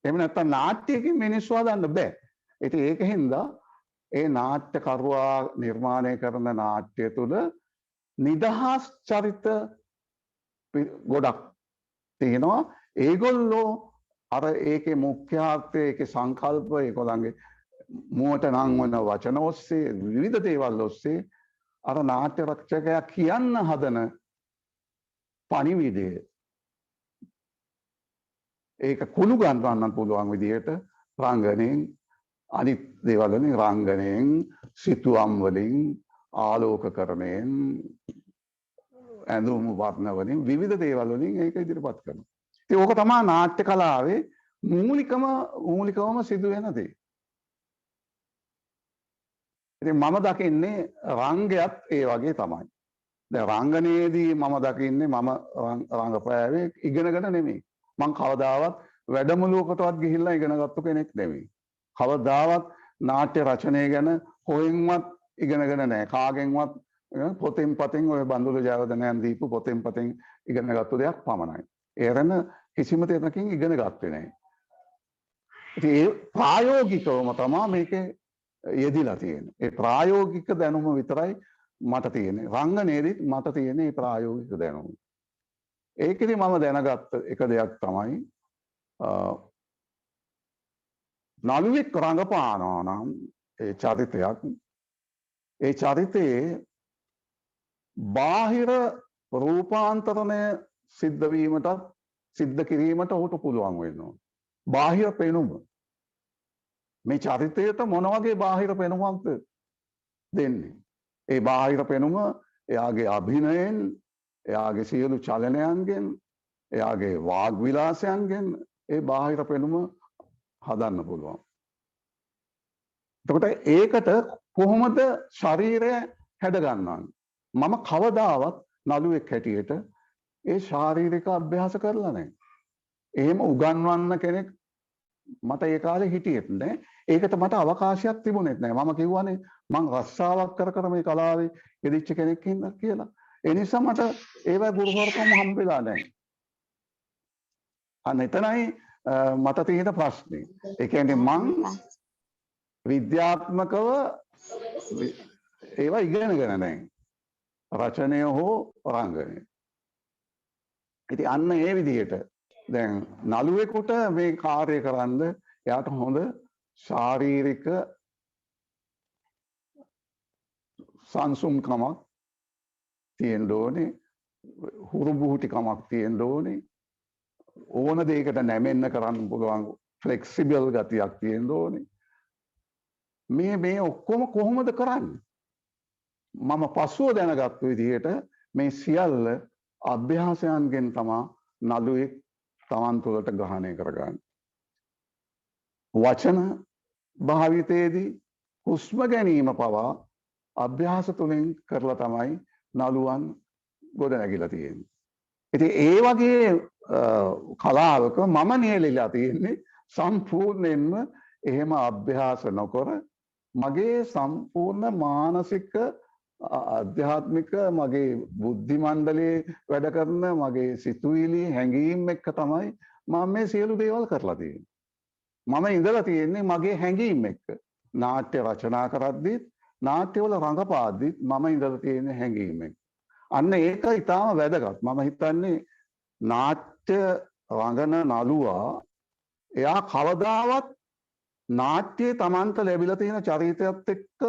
එහෙම නැත්නම් නාට්‍යකින් මිනිස්සු හදන්න බෑ. ඉතින් ඒකින්ද ඒ නාට්‍යකරුවා නිර්මාණය කරන නාට්‍ය තුළ නිදහස් චරිත ගොඩක් තියෙනවා. ඒගොල්ලෝ අර ඒකේ මුඛ්‍යාර්ථය, ඒකේ සංකල්ප, ඒගොල්ලන්ගේ මුවට නංවන වචන ඔස්සේ, විවිධ දේවල් ඔස්සේ අර නාට්‍ය රචකයා කියන්න හදන පණිවිඩය ඒක කුළු ගන්නවන්න පුළුවන් විදිහට රංගනයෙන්, අනිත් දේවල් වලින්, රංගනයෙන්, සිතුවම් වලින්, ආලෝකකරණයෙන්, ඇඳුම් වර්ණ වලින්, විවිධ දේවල් වලින් ඒක ඉදිරිපත් කරනවා. ඉතින් ඕක තමයි නාට්‍ය කලාවේ මූලිකවම සිදුවෙන දේ. ඉතින් මම දකින්නේ රංගයත් ඒ වගේ තමයි. දැන් රංගනයේදී මම දකින්නේ මම රංගපෑවේ ඉගෙනගෙන නෙමෙයි. මං කවදාවත් වැඩමුළුවකටවත් ගිහිල්ලා ඉගෙනගත්තු කෙනෙක් නෙමෙයි. කවදාවත් නාට්‍ය රචනය ගැන හොයෙන්වත් ඉගෙනගෙන නැහැ. කාගෙන්වත් පොතෙන් පතෙන් ඔය බඳුළු ජයවර්ධනයන් දීපු පොතෙන් පතෙන් ඉගෙනගත්තු දෙයක් පමණයි. ඒරන කිසිම තැනකින් ඉගෙන ගත්තේ නැහැ. ඉතින් ඒ ප්‍රායෝගිකවම තමයි මේකේ යෙදිලා තියෙන්නේ. ඒ ප්‍රායෝගික දැනුම විතරයි මට තියෙන්නේ. රංගනයේදීත් මට තියෙන්නේ ප්‍රායෝගික දැනුම. ඒකෙදි මම දැනගත්ත එක දෙයක් තමයි නළුවෙක් රඟපානවා නම් ඒ චරිතයක්, ඒ චරිතයේ බාහිර රූපාන්තරණය සිද්ධ කිරීමට ඔහුට පුළුවන් වෙනවා. බාහිර පෙනුම. මේ චරිතයට මොන වගේ බාහිර පෙනුමක්ද දෙන්නේ? ඒ බාහිර පෙනුම එයාගේ අභිනයෙන්, එයාගේ සියලු චලනයන්ගෙන්, එයාගේ වාග් විලාසයන්ගෙන් ඒ බාහිර පෙනුම හදන්න පුළුවන්. එතකොට ඒකට කොහොමද ශරීරය හැදගන්නවන්නේ? මම කවදාවත් නළුවෙක් හැටියට ඒ ශාරීරික අභ්‍යාස කරලා නැහැ. එහෙම උගන්වන්න කෙනෙක් මට ඒ කාලේ හිටියෙත් නැහැ. ඒකට මට අවකාශයක් තිබුණෙත් නැහැ. මම කිව්වනේ මං රස්සාවක් කර මේ කලාවේ යෙදිච්ච කෙනෙක් ඉන්න කියලා. ඒ නිසා මට ඒවයි ගුරුවරකම් හම්බෙලා නැහැ. අන්න එතනයි මට තියෙන ප්‍රශ්නේ. ඒ කියන්නේ මං විද්‍යාත්මකව ඒවා ඉගෙනගෙන නැහැ. රචනය හෝ රංගනය. ඉතින් අන්න ඒ විදිහට දැන් නළුවෙකුට මේ කාර්ය කරන්න එයාට හොඳ ශාරීරික සංසුම්කමක් තියෙන්න ඕනේ, හුරුබුහුටිකමක් තියෙන්න ඕනේ, ඕන දෙයකට නැමෙන්න කරන්න පුළුවන් ෆ්ලෙක්සිබල් ගතියක් තියෙන්න ඕනේ. මේ ඔක්කොම කොහොමද කරන්නේ? මම පසුව දැනගත්තු විදිහට මේ සියල්ල අභ්‍යාසයන්ගෙන් තමා නළුවෙක් තමන් තුළට ග්‍රහණය කරගන්න. වචන භාවිතයේදී හුස්ම ගැනීම පවා අභ්‍යාස තුළින් කරලා තමයි නළුවන් ගොඩ නැගිලා තියෙන්නේ. ඉතින් ඒ වගේ කලාවක මම නියැලිලා තියෙන්නේ සම්පූර්ණයෙන්ම එහෙම අභ්‍යාස නොකර මගේ සම්පූර්ණ මානසික අධ්‍යාත්මික මගේ බුද්ධි මණ්ඩලයේ වැඩ කරන මගේ සිතුවිලි හැඟීම් එක්ක තමයි මම මේ සියලු දේවල් කරලා තියෙන්නේ. මම ඉඳලා තියෙන්නේ මගේ හැඟීම් එක්ක. නාට්‍ය රචනා කරද්දිත් නාට්‍යවල රඟපාද්දිත් මම ඉඳලා තියෙන්නේ හැඟීම් එක්ක. අන්න ඒක ඊටාම වැදගත්. මම හිතන්නේ නාට්‍ය රංගන නළුවා එයා කවදාවත් නාට්‍යයේ Tamanta ලැබිලා තියෙන චරිතයත් එක්ක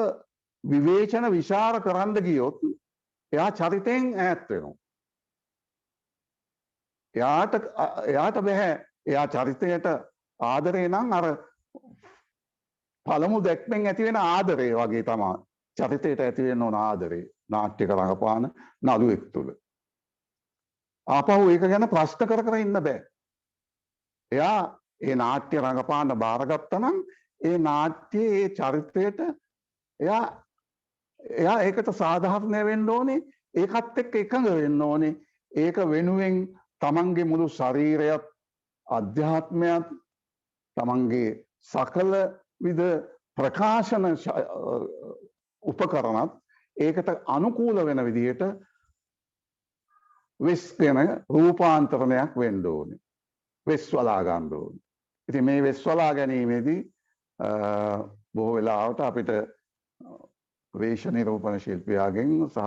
විවේචන විචාර කරන්න ගියොත් එයා චරිතෙන් ඈත් වෙනවා. එයාට බෑ එයා චරිතයට ආදරේ නම් අර පළමු දැක්මෙන් ඇති වෙන ආදරේ වගේ තමයි චරිතයට ඇති වෙන්න ඕන ආදරේ නාට්‍යක රඟපාන නළුවෙක් තුළ. ආපහු ඒක ගැන ප්‍රශ්න කර කර ඉන්න බෑ. එයා ඒ නාට්‍ය රඟපාන්න බාරගත්තා නම් ඒ නාට්‍යයේ ඒ චරිතයට එයා ඒකට සාධාරණ වෙන්න ඕනේ, ඒකත් එක්ක එකඟ වෙන්න ඕනේ. ඒක වෙනුවෙන් තමන්ගේ මුළු ශරීරයත් අධ්‍යාත්මයත් තමන්ගේ සකල විද ප්‍රකාශන උපකරණත් ඒකට අනුකූල වෙන විදිහට වෙස්ගෙන රූපාන්තරණයක් වෙන්න ඕනේ. වෙස්වලා ගන්න ඕනේ. ඉතින් මේ වෙස්වලා ගැනීමේදී බොහෝ වෙලාවට අපිට වේශ නිරූපණ ශිල්පියාගෙන් සහ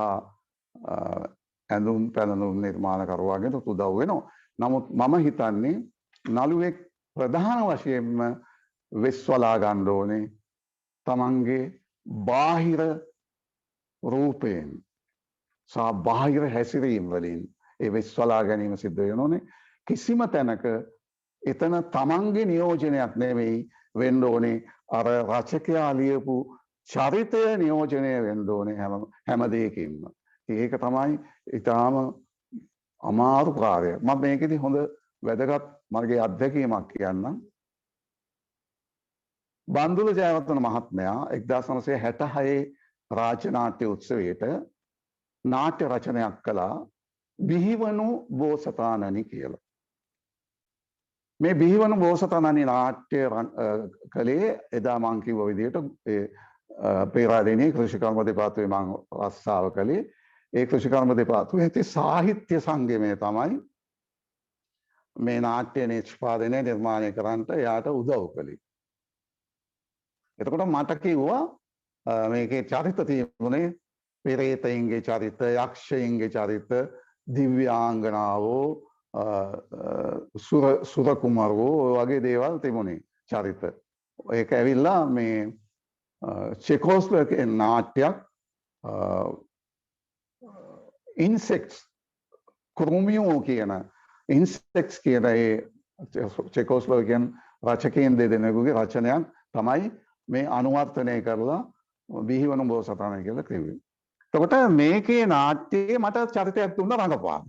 ඇඳුම් පැළඳුම් නිර්මාණකරුවාගෙන් උදව් වෙනවා. නමුත් මම හිතන්නේ නළුවෙක් ප්‍රධාන වශයෙන්ම වෙස්වලා ගන්න ඕනේ තමන්ගේ බාහිර රූපයෙන් සහ බාහිර හැසිරීම් වලින් ඒ වෙස්වලා ගැනීම සිද්ධ වෙනෝනේ. කිසිම තැනක එතන තමන්ගේ නියෝජනයක් නෙමෙයි වෙන්න ඕනේ, අර රචකයා ලියපු චරිතය නියෝජනය වෙන්න ඕනේ හැම දෙයකින්ම. ඒක තමයි ඊටාම අමාරු කාර්යය. මම මේකෙදි හොඳ වැදගත් මගේ අත්දැකීමක් කියන්නම්. බන්දුල ජයවර්ධන මහත්මයා 1966 රාජ්‍ය නාට්‍ය උත්සවයට නාට්‍ය රචනයක් කළා බිහිවනු බෝසතාණනි කියලා. මේ බිහිවනු බෝසතාණනි නාට්‍ය කලේ එදා මං කිව්ව විදිහට පේරාදෙණියේ කෘෂිකර්ම දෙපාර්තමේ මං රස්සාව කළේ. ඒ කෘෂිකර්ම දෙපාර්තමේ ඇති සාහිත්‍ය සංගමය තමයි මේ නාට්‍ය නිෂ්පාදනය නිර්මාණය කරන්නට එයාට උදව් කළේ. එතකොට මට කිව්වා මේකේ චරිත තිබුණේ පෙරේතයින්ගේ චරිත, යක්ෂයින්ගේ චරිත, දිව්‍යාංගනාවෝ, සුර කුමරෝ වගේ දේවල් තිබුණේ චරිත. ඒක ඇවිල්ලා මේ චෙකෝස්ලෝවාකියාවේ නාට්‍යයක් ඉන්සෙක්ට්ස් ක්‍රෝමියෝ කියන ඉන්සෙක්ට්ස් කියන ඒ චෙකෝස්ලෝවාකියානු රචකයන් දෙදෙනෙකුගේ රචනයක් තමයි මේ අනුවර්තනය කරලා බිහිවනු බෝසතාණන් කියලා කිව්වේ. එතකොට මේකේ නාට්‍යයේ මට චරිතයක් දුන්න රඟපාන්න.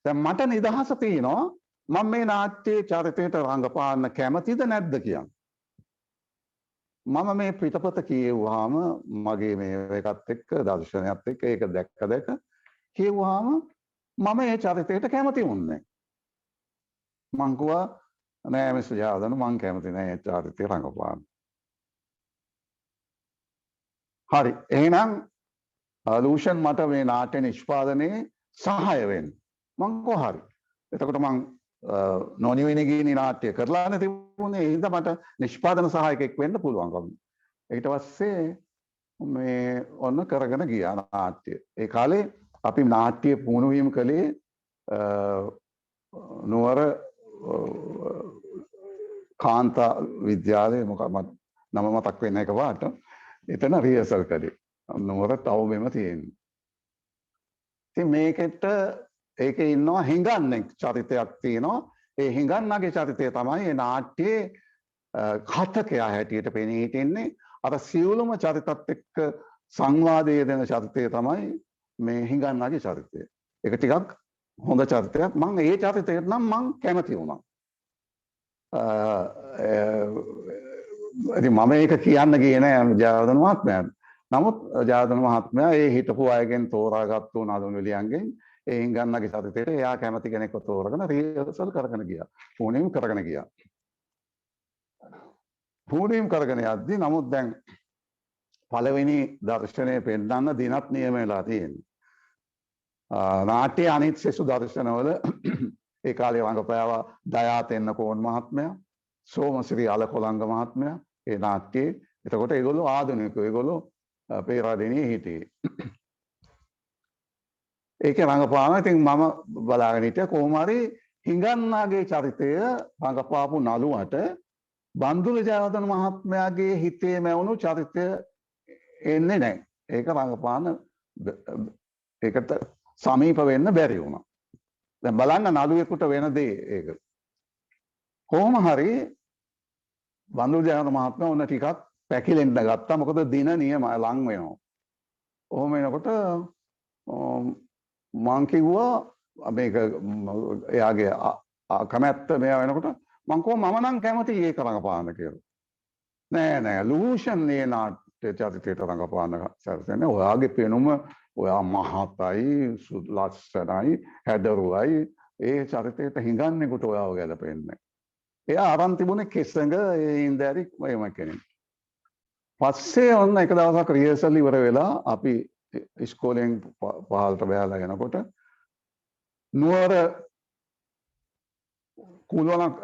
දැන් මට නිදහස තියෙනවා මම මේ නාට්‍යයේ චරිතයට රඟපාන්න කැමතිද නැද්ද කියන්නේ. මම මේ පිටපත කියෙව්වාම මගේ මේ එකත් එක්ක දර්ශනයත් එක්ක ඒක දැක්ක කියෙව්වාම මම මේ චරිතයට කැමති වුණේ. මං කිව්වා නෑ මිස්ටර් ජයවර්ධන මං කැමති නෑ ඒ චරිතේ රඟපාන්න. හරි එහෙනම් ලූෂන් මට මේ නාට්‍ය නිෂ්පාදනයේ සහාය වෙන්න. මං කිව්වා හරි. එතකොට මං නොනිවෙනගිනි නාට්‍ය කරලා තිබුණේ ඒ හින්දා මට නිෂ්පාදන සහායකයෙක් වෙන්න පුළුවන්කම. ඊට පස්සේ මේ ඔන්න කරගෙන ගියා නාට්‍ය. ඒ කාලේ අපි නාට්‍ය පුහුණුවීම කළේ නුවර කාන්තා විද්‍යාලයේ මොකක්ද නම මතක් වෙන්නේ නැහැ කවාට. එතන රිහර්සල් කළේ. නුවර තවුමෙම තියෙන්නේ. ඉතින් මේකට ඒකේ ඉන්නවා හිඟන්නෙක් චරිතයක් තියෙනවා. ඒ හිඟන්නගේ චරිතය තමයි මේ නාට්‍යයේ කථකයා හැටියට පෙනී හිටින්නේ. අර සියලුම චරිතත් එක්ක සංවාදයේ දෙන චරිතය තමයි මේ හිඟන්නාගේ චරිතය. ඒක ටිකක් හොඳ චරිතයක්. මම ඒ චරිතයට නම් මම කැමති වුණා. ඉතින් මම ඒක කියන්න ගියේ නෑ ජයවර්ධන මහත්මයාට. නමුත් ජයවර්ධන මහත්මයා ඒ හිටපු අයගෙන් තෝරාගත්තු නළුන් විලියන්ගෙන් ඒ හිඟන්නාගේ චරිතයට එයා කැමති කෙනෙක්ව තෝරගෙන රිහර්සල් කරගෙන ගියා. පුහුණුවීම් කරගෙන ගියා. පුහුණුවීම් කරගෙන යද්දී නමුත් දැන් පළවෙනි දර්ශනය පෙන්නන්න දිනත් නියම වෙලා තියෙනවා. නාට්‍යයේ අනිත් සෙසු දර්ශනවල ඒ කාලේ රංගපෑවා දයා තෙන්නකෝන් මහත්මයා, සෝමසිරි අලකොළංග මහත්මයා ඒ නාට්‍යයේ. එතකොට ඒගොල්ලෝ ආධුනිකයෝ. ඒගොල්ලෝ පේරාදෙණියේ හිටියේ. ඒකේ රංගපාන ඉතින් මම බලාගෙන හිටියා කොහොම හරි හිඟන්නාගේ චරිතය රංගපාපු නළුවට බන්දුල ජයවර්ධන මහත්මයාගේ හිතේ මැවුණු චරිතය එන්නේ නැහැ. ඒක රංගපාන ඒකට සමීප වෙන්න බැරි වුණා. දැන් බලන්න නළුවෙකුට වෙන දේ ඒක. කොහොම හරි බන්දුල ජයවර්ධන මහත්මයා උන ටිකක් පැකිලෙන්න ගත්තා. මොකද දින නියම ලං වෙනවා. ඔහොම එනකොට මං කිව්වා මේක එයාගේ කැමැත්ත මෙයා වෙනකොට මං කිව්වා මම නම් කැමති ඒක රංගපාන කියලා. නෑ ලූෂන් මේ නාට්‍ය චරිතයට රංගපාන සැරසෙන්නේ. ඔයාගේ පෙනුම ඔයා මහතයි ලස්සනයි හැඩරුවයි ඒ චරිතයට හිඟන්නේකට ඔයාව ගැලපෙන්නේ. එයා අරන් තිබුණේ කෙසඟ ඒ ඉන්දෑරි එහෙම කෙනෙක්. පස්සේ ඔන්න එක දවසක් රිහර්සල් ඉවර වෙලා අපි ඉස්කෝලෙන් පහළට බැලලා යනකොට නුවර කුලවලක්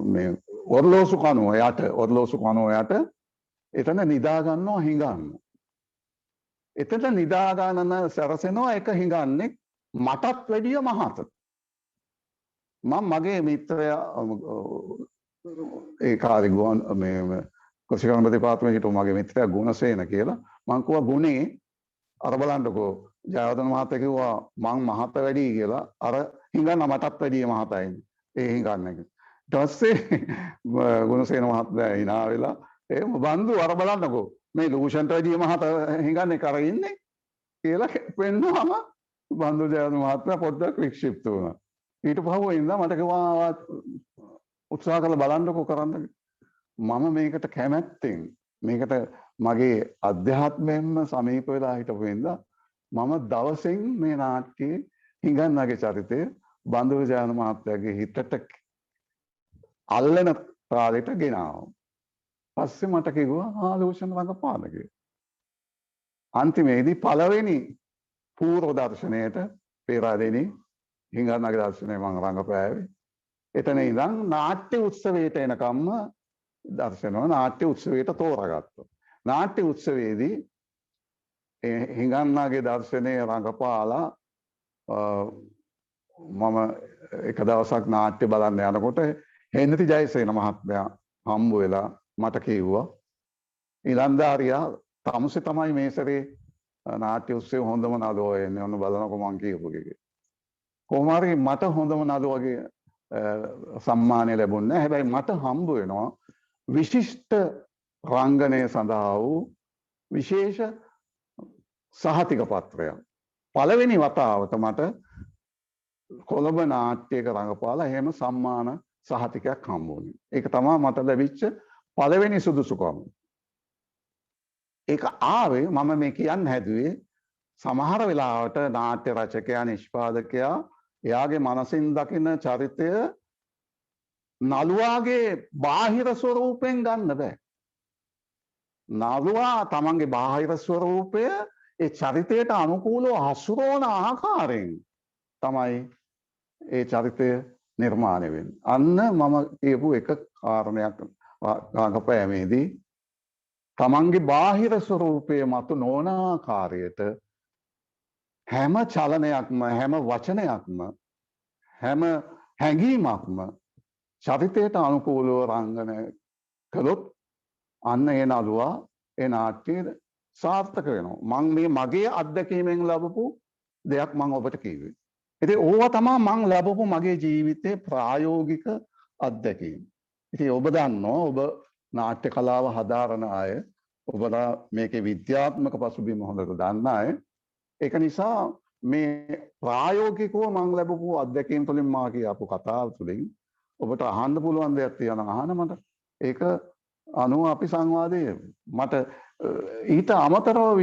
මේ ඔර්ලෝසු කනුව යට එතන නිදා ගන්නවා හිඟන්න. එතන නිදා ගන්න සැරසෙනවා එක හිඟන්නේ මටත් වැඩිය මහත. මම මගේ මිත්‍රයා ඒ කාලේ මේ කුසිකරණ දෙපාර්තමේන්තුවේ හිටපු මගේ මිත්‍රයා ගුණසේන කියලා මං කිව්වා ගුණේ අර බලන්නකෝ ජයවර්ධන මහත්තයා කිව්වා මං මහත වැඩි කියලා අර හිඟන්න මටත් වැඩිය මහතයි ඒ හිඟන්න එක. ඊට පස්සේ ගුණසේන මහත්තයා hina වෙලා එහෙම බන්දු අර බලන්නකෝ මේ ලූෂන්ට වැඩිය මහත හිඟන්නේ කර ඉන්නේ කියලා පෙන්නුවම බන්දු ජයවර්ධන මහත්තයා පොඩ්ඩක් වික්ෂිප්ත වුණා. ඊට පහුව ඉඳලා මට කිව්වා උත්සාහ කරලා බලන්නකෝ කරන්න. මම මේකට කැමැත්තෙන් මේකට මගේ අධ්‍යාත්මයෙන්ම සමීප වෙලා හිටපු හින්දා මම දවසෙන් මේ නාට්‍යයේ හිඟන්නගේ චරිතය බන්දුල ජයවර්ධන මහත්තයාගේ හිතට අල්ලන තාලෙට ගෙනාවා. පස්සේ මට කිව්වා ආලෝචන රංගපාන කියලා. අන්තිමේදී පළවෙනි පූර්ව දර්ශනයේට පේරාදෙණි හිඟන්නගේ දර්ශනය මම රංගපෑවේ. එතන ඉඳන් නාට්‍ය උත්සවයට එනකම්ම දර්ශනව නාට්‍ය උත්සවයට තෝරාගත්තා. නාට්‍ය උත්සවයේදී හිඟන්නාගේ දර්ශනය රඟපාලා මම එක දවසක් නාට්‍ය බලන්න යනකොට හෙන්නති ජයසේන මහත්මයා හම්බ වෙලා මට කිව්වා ඊලන්දාරියා තමුසේ තමයි මේ සැරේ නාට්‍ය උත්සවයේ හොඳම නළුවා එන්නේ. ඔන්න බලනකො මං කියපු එක. කොහොම හරි මට හොඳම නළුවගේ සම්මානය ලැබුණේ නැහැ. හැබැයි මට හම්බ වෙනවා විශිෂ්ට රංගනය සඳහා වූ විශේෂ සහතික පත්‍රයක්. පළවෙනි වතාවට මට කොළඹ නාට්‍යයක රඟපාලා එහෙම සම්මාන සහතිකයක් හම්බ වුණේ. ඒක තමයි මට ලැබිච්ච පළවෙනි සුදුසුකම. ඒක ආවේ මම මේ කියන්න හැදුවේ සමහර වෙලාවට නාට්‍ය රචකයා නිෂ්පාදකයා එයාගේ මනසින් දකින චරිතය නළුවාගේ බාහිර ස්වරූපයෙන් ගන්න බෑ. නළුවා තමන්ගේ බාහිර ස්වරූපය ඒ චරිතයට අනුකූලව හසුරවන ආකාරයෙන් තමයි ඒ චරිතය නිර්මාණය වෙන්නේ. අන්න මම කියපු එක කාරණයක් රංගපෑමේදී තමන්ගේ බාහිර ස්වරූපය මත නොවන ආකාරයට හැම චලනයක්ම හැම වචනයක්ම හැම හැඟීමක්ම චරිතයට අනුකූලව රංගන කළොත් අන්න ඒ නළුවා ඒ නාට්‍යය සාර්ථක වෙනවා. මම මේ මගේ අත්දැකීමෙන් ලැබපු දෙයක් මම ඔබට කිව්වේ. ඉතින් ඕවා තමයි මම ලැබපු මගේ ජීවිතේ ප්‍රායෝගික අත්දැකීම්. ඉතින් ඔබ දන්නවා ඔබ නාට්‍ය කලාව හදාරන අය ඔබලා මේකේ විද්‍යාත්මක පසුබිම හොඳට දන්න අය. ඒක නිසා මේ ප්‍රායෝගිකව මම ලැබපු අත්දැකීම් තුළින් මා කියපු කතාව තුළින් ඔබට අහන්න පුළුවන් දෙයක් තියෙනවා අහන්න මට. ඒක අනුව අපි සංවාදයේ මට ඊට අමතරව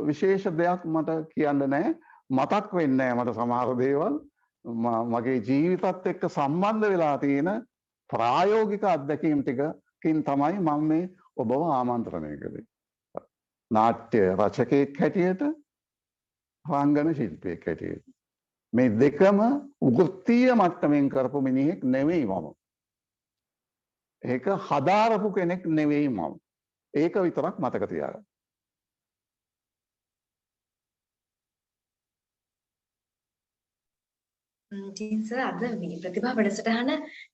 විශේෂ දෙයක් මට කියන්න නැහැ. මතක් වෙන්නේ නැහැ මට සමහර දේවල්. මගේ ජීවිතත් එක්ක සම්බන්ධ වෙලා තියෙන ප්‍රායෝගික අත්දැකීම් ටිකකින් තමයි මම මේ ඔබව ආමන්ත්‍රණය කළේ. නාට්‍ය රචකයෙක් හැටියට රංගන ශිල්පියෙක් හැටියට. මේ දෙකම වෘත්තීය මට්ටමින් කරපු මිනිහෙක් නෙවෙයි මම. ඒක හදාරපු කෙනෙක් නෙවෙයි මම. ඒක විතරක් මතක තියාගන්න. ඉතින් සර් අද මේ ප්‍රතිභා වැඩසටහන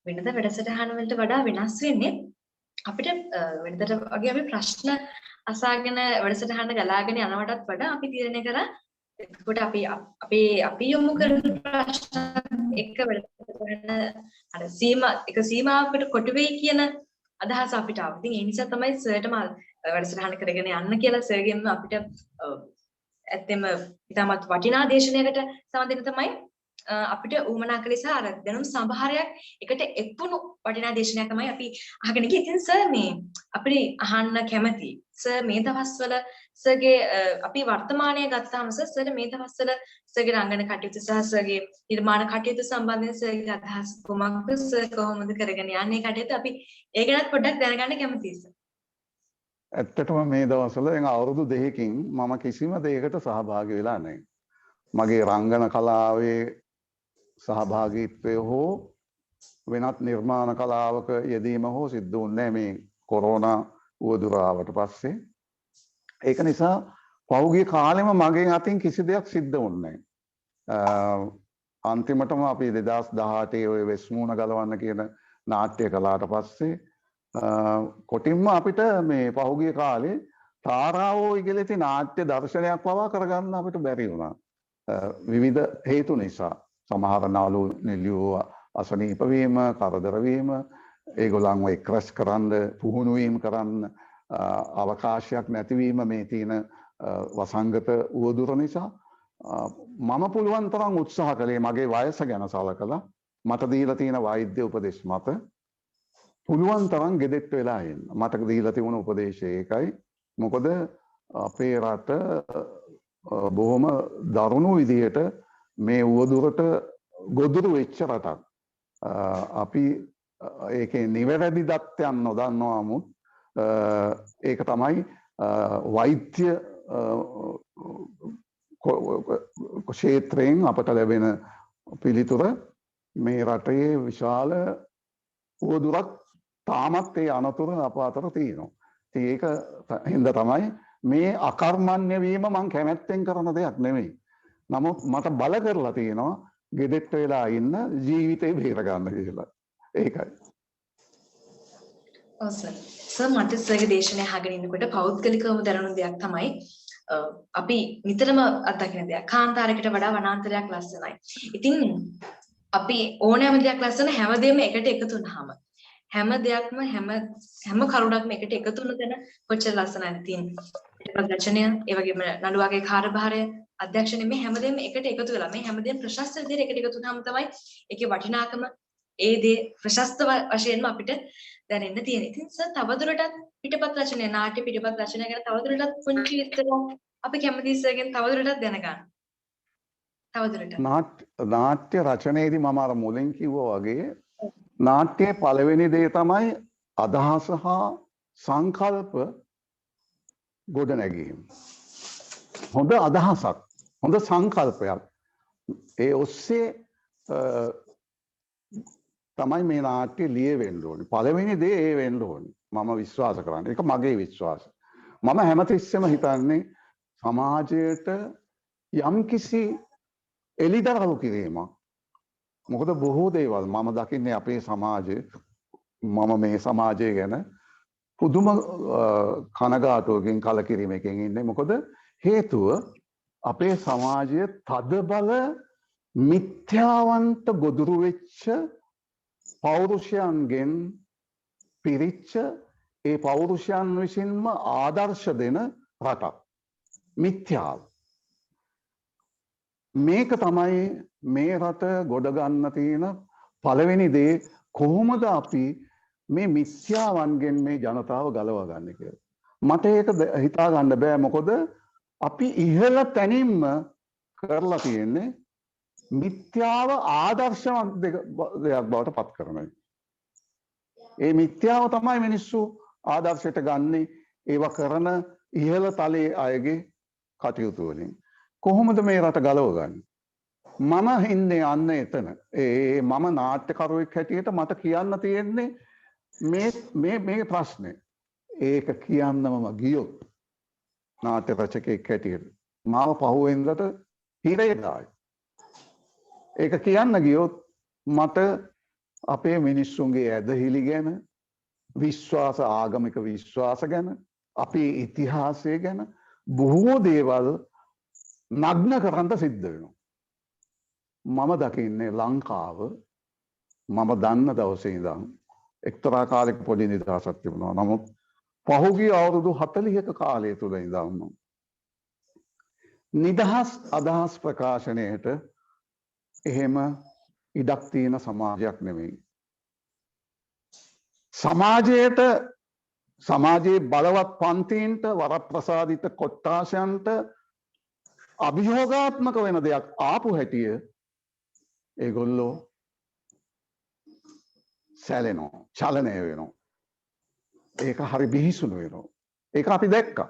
වෙනද වැඩසටහන වලට වඩා වෙනස් වෙන්නේ අපිට වෙනදට වගේ අපි ප්‍රශ්න අසාගෙන වැඩසටහන ගලාගෙන යනවටත් වඩා අපි තීරණය කරා එතකොට අපි යොමු කරන ප්‍රශ්න එක වැඩසටහන අර සීමාවකට කොටු වෙයි කියන අදහස අපිට ආවා. ඉතින් ඒ නිසා තමයි සර්ටම වැඩසටහන කරගෙන යන්න කියලා සර්ගෙන්ම අපිට ඇත්තෙම ඉතාමත් වටිනා දේශනයකට සම්බන්ධ තමයි අපිට උවමනා කළේ සහ අර දැනුම් සම්භාරයක් එකට එක්වුණු වටිනා දේශනයක් තමයි අපි අහගෙන ගියේ. ඉතින් සර් මේ අපිට අහන්න කැමති සර් මේ දවස්වල සර්ගේ අපි වර්තමානයේ ගත්තාම සර් මේ දවස්වල සර්ගේ රංගන කටයුතු සහ සර්ගේ නිර්මාණ කටයුතු සම්බන්ධයෙන් සර්ගේ අදහස් කොමක්ද සර් කොහොමද කරගෙන යන්නේ කටයුතු අපි ඒ ගැනත් පොඩ්ඩක් දැනගන්න කැමතියි සර්. ඇත්තටම මේ දවස්වල දැන් අවුරුදු 2කින් මම කිසිම දෙයකට සහභාගී වෙලා නැහැ. මගේ රංගන කලාවේ සහභාගීත්වය හෝ වෙනත් නිර්මාණ කලාවක යෙදීම හෝ සිද්ධ වුණේ මේ කොරෝනා උවදුරාවට පස්සේ. ඒක නිසා පෞගිය කාලෙම මගෙන් අතින් කිසි දෙයක් සිද්ධ වුණේ නැහැ. අන්තිමටම අපි 2018 ඔය වෙස්මුණ ගලවන්න කියන නාට්‍ය කළාට පස්සේ කොටින්ම අපිට මේ පහුගිය කාලේ තාරාවෝ ඉගෙලෙති නාට්‍ය දර්ශනයක් පවා කරගන්න අපිට බැරි වුණා. විවිධ හේතු නිසා සමහර නාලු නිලියෝ අසනීප වීම, කරදර වීම, ඒගොල්ලන්ව එක්රැස් කරන්න, පුහුණු වීම කරන්න අවකාශයක් නැතිවීම මේ තියෙන වසංගත උවදුර නිසා මම පුළුවන් තරම් උත්සාහ කළේ මගේ වයස ගැන සලකලා මට දීලා තියෙන වෛද්‍ය උපදෙස් මත පුළුවන් තරම් ගෙදෙට්ට වෙලා ඉන්න. මට දීලා තිබුණ උපදේශය ඒකයි. මොකද අපේ රට බොහොම දරුණු විදිහට මේ උවදුරට ගොදුරු වෙච්ච රටක්. අපි ඒකේ නිවැරදි දත්තයන් නොදන්නවාමුත් ඒක තමයි වෛද්‍ය ක්ෂේත්‍රයෙන් අපට ලැබෙන පිළිතුර මේ රටේ විශාල උවදුරක් තාමත් ඒ අනතුර අප අතර තියෙනවා. ඉතින් ඒක හින්දා තමයි මේ අකර්මණ්‍ය වීම මං කැමැත්තෙන් කරන දෙයක් නෙමෙයි. නමුත් මට බල කරලා තියෙනවා ගෙදෙට්ට වෙලා ඉන්න ජීවිතේ බේර ගන්න කියලා. ඒකයි. ඔව් සර්. සර් මට සර්ගේ දේශනය අහගෙන ඉන්නකොට පෞද්ගලිකවම දැනුණු දෙයක් තමයි අපි නිතරම අත්දකින දෙයක්. කාන්තාරයකට වඩා වනාන්තරයක් ලස්සනයි. ඉතින් අපි ඕනෑම දෙයක් ලස්සන හැමදේම එකට එකතු වුනහම හැම දෙයක්ම හැම කරුණක්ම එකට එකතු වුණ තැන කොච්චර ලස්සනයිද තියෙන්නේ. රචනය, ඒ වගේම නළුවාගේ කාර්යභාරය, අධ්‍යක්ෂණය මේ හැමදේම එකට එකතු වෙලා මේ හැමදේම ප්‍රශස්ත විදිහට එකට එකතු වුනහම තමයි ඒකේ වටිනාකම ඒ දේ ප්‍රශස්ත වශයෙන්ම අපිට දැනෙන්න තියෙන්නේ. ඉතින් සර් තවදුරටත් පිටපත් රචනය, නාට්‍ය පිටපත් රචනය ගැන තවදුරටත් පුංචි විස්තරයක් අපි කැමතියි සර්ගෙන් තවදුරටත් දැනගන්න. තවදුරටත් නාට්‍ය රචනයේදී මම අර මුලින් කිව්වා වගේ නාට්‍යයේ පළවෙනි දේ තමයි අදහස හා සංකල්ප ගොඩනැගීම. හොඳ අදහසක්, හොඳ සංකල්පයක්. ඒ ඔස්සේ තමයි මේ නාට්‍ය ලියවෙන්න ඕනේ. පළවෙනි දේ ඒ වෙන්න ඕනේ. මම විශ්වාස කරන්නේ. ඒක මගේ විශ්වාසය. මම හැමතිස්සෙම හිතන්නේ සමාජයට යම්කිසි එළිදරව් කිරීමක්. මොකද බොහෝ දේවල් මම දකින්නේ අපේ සමාජයේ මම මේ සමාජය ගැන පුදුම කනගාටුවකින් කලකිරීමකින් ඉන්නේ. මොකද හේතුව අපේ සමාජය තදබල මිත්‍යාවන්ට ගොදුරු වෙච්ච පෞරුෂයන්ගෙන් පිරිච්ච ඒ පෞරුෂයන් විසින්ම ආදර්ශ දෙන රටක්. මිත්‍යාව. මේක තමයි මේ රට ගොඩ ගන්න තියෙන පළවෙනි දේ. කොහොමද අපි මේ මිත්‍යාවන්ගෙන් මේ ජනතාව ගලවා ගන්න කියලා. මට ඒක හිතා ගන්න බෑ. මොකද අපි ඉහළ තැනින්ම කරලා තියෙන්නේ මිත්‍යාව ආදර්ශවත් දෙයක් බවට පත් කරනවා. ඒ මිත්‍යාව තමයි මිනිස්සු ආදර්ශයට ගන්නේ ඒව කරන ඉහළ තලයේ අයගේ කටයුතු වලින්. කොහොමද මේ රට ගලවගන්නේ? මම හින්නේ අන්න එතන. මම නාට්‍යකරුවෙක් හැටියට මට කියන්න තියෙන්නේ මේ ප්‍රශ්නේ. ඒක කියන්න මම ගියොත් නාට්‍ය රචකයෙක් හැටියට මාව පහුවෙන්දට හිරේ දායි. ඒක කියන්න ගියොත් මට අපේ මිනිස්සුන්ගේ ඇදහිලි ගැන, විශ්වාස, ආගමික විශ්වාස ගැන, අපේ ඉතිහාසය ගැන බොහෝ දේවල් නග්න කරන්න සිද්ධ වෙනවා. මම දකින්නේ ලංකාව මම දන්න දවසේ ඉඳන් එක්තරා කාලයක පොඩි නිදහසක් තිබුණා. නමුත් පහුගිය අවුරුදු 40ක කාලය තුල ඉඳන් නිදහස් අදහස් ප්‍රකාශනයට එහෙම ඉඩක් තියෙන සමාජයක් නෙමෙයි. සමාජයේ බලවත් පන්තීන්ට, වරප්‍රසාදිත කොට්ටාශයන්ට අභියෝගාත්මක වෙන දෙයක් ආපු හැටිය ඒගොල්ලෝ සැලෙනවා, චලනය වෙනවා. ඒක හරි බිහිසුණු වෙනවා. ඒක අපි දැක්කා.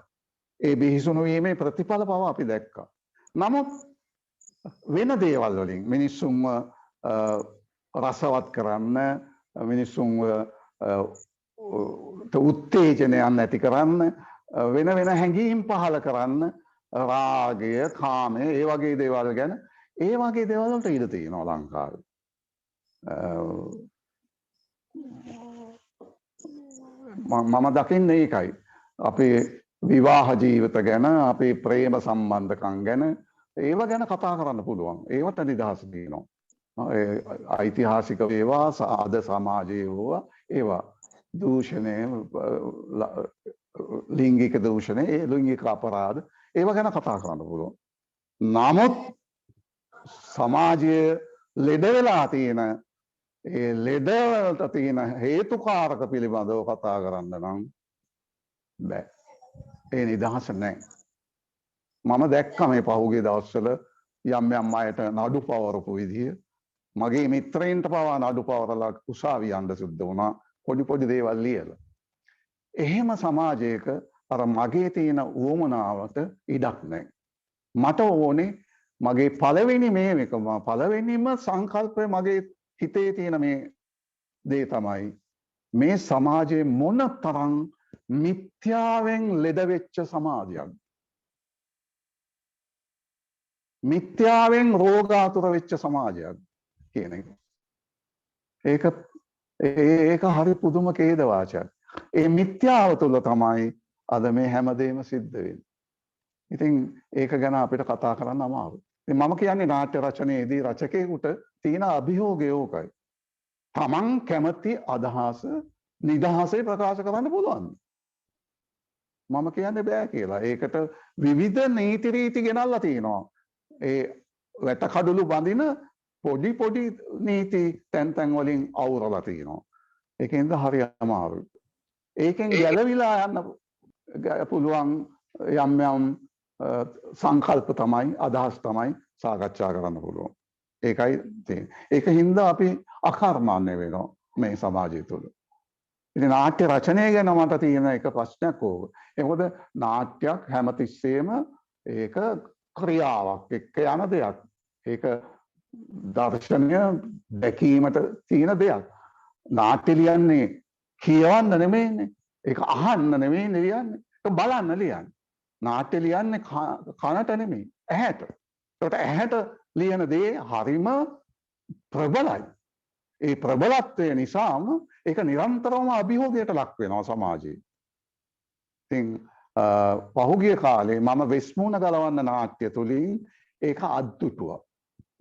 ඒ බිහිසුණු වීමේ ප්‍රතිඵල පව අපි දැක්කා. නමුත් වෙන දේවල් වලින් මිනිස්සුන්ව රසවත් කරන්න, මිනිස්සුන්ව උත්තේජනයක් නැති කරන්න, වෙන හැඟීම් පහළ කරන්න, රාගය, කාමය, ඒ වගේ දේවල් ගැන, ඒ වගේ දේවල් වලට ඉඩ තියෙනවා ලංකාවේ. මම දකින්නේ ඒකයි. අපේ විවාහ ජීවිත ගැන, අපේ ප්‍රේම සම්බන්ධකම් ගැන, ඒව ගැන කතා කරන්න පුළුවන්. ඒවට නිදහස තියෙනවා. ඓතිහාසික වේවා, අද සමාජයේ ඒවා දූෂණය, ලිංගික දූෂණය, ඒ ලිංගික අපරාධ, ඒව ගැන කතා කරන්න පුළුවන්. නමුත් සමාජයේ ලෙඩ වෙලා තියෙන ඒ ලෙඩවලට තියෙන හේතුකාරක පිළිබඳව කතා කරන්න නම් බෑ. ඒ නිදහස නැහැ. මම දැක්ක මේ පහුගිය දවස්වල යම් අයට නඩු පවරපු විදිය. මගේ මිත්‍රයින්ට පවා නඩු පවරලා උසාවිය යන්න සිද්ධ වුණා පොඩි දේවල් ලියලා. එහෙම සමාජයක අර මගේ තියෙන උවමනාවට ඉඩක් නැහැ. මට ඕනේ මගේ පළවෙනිම සංකල්පය මගේ හිතේ තියෙන මේ දේ තමයි මේ සමාජයේ මොන තරම් මිත්‍යාවෙන් ලෙඩ වෙච්ච සමාජයක්. මිත්‍යාවෙන් රෝගාතුර වෙච්ච සමාජයක් කියන එක. ඒක හරි පුදුම ඛේද වාචයක්. ඒ මිත්‍යාව තුළ තමයි අද මේ හැමදේම සිද්ධ වෙන්නේ. ඉතින් ඒක ගැන අපිට කතා කරන්න අමාරුයි. මම කියන්නේ නාට්‍ය රචනයේදී රචකයෙකුට තියෙන අභියෝගය ඕකයි. තමන් කැමති අදහස නිදහසේ ප්‍රකාශ කරන්න පුළුවන්. මම කියන්නේ බෑ කියලා. ඒකට විවිධ නීති රීති ගෙනල්ලා තියෙනවා. ඒ වැටකඩලු බඳින පොඩි නීති තැන් වලින් අවුරලා තියෙනවා. ඒකෙන්ද හරි අමාරුයි. ඒකෙන් ගැලවිලා යන්න පුළුවන් යම් සංකල්ප තමයි, අදහස් තමයි සාකච්ඡා කරන්න පුළුවන්. ඒකයි තියෙන්නේ. ඒක හින්දා අපි අකර්මණ්‍ය වෙනවා මේ සමාජය තුළ. ඉතින් නාට්‍ය රචනය ගැන මට තියෙන එක ප්‍රශ්නයක් ඕක. මොකද නාට්‍යයක් හැමතිස්සෙම ඒක ක්‍රියාවක් එක්ක යන දෙයක්. ඒක දර්ශනය දැකීමට තියෙන දෙයක්. නාට්‍ය ලියන්නේ කියවන්න නෙමෙයිනේ. ඒක අහන්න නෙමෙයිනේ ලියන්නේ. ඒක බලන්න ලියන්නේ. නාට්‍ය ලියන්නේ කනට නෙමෙයි, ඇහැට. ඒකට ඇහැට ලියන දේ හරිම ප්‍රබලයි. ඒ ප්‍රබලත්වය නිසාම ඒක නිරන්තරවම අභියෝගයට ලක් වෙනවා සමාජයේ. ඉතින් පහුගිය කාලේ මම වෙස්මුණ ගලවන්න නාට්‍ය තුලින් ඒක අද්දුටුවා.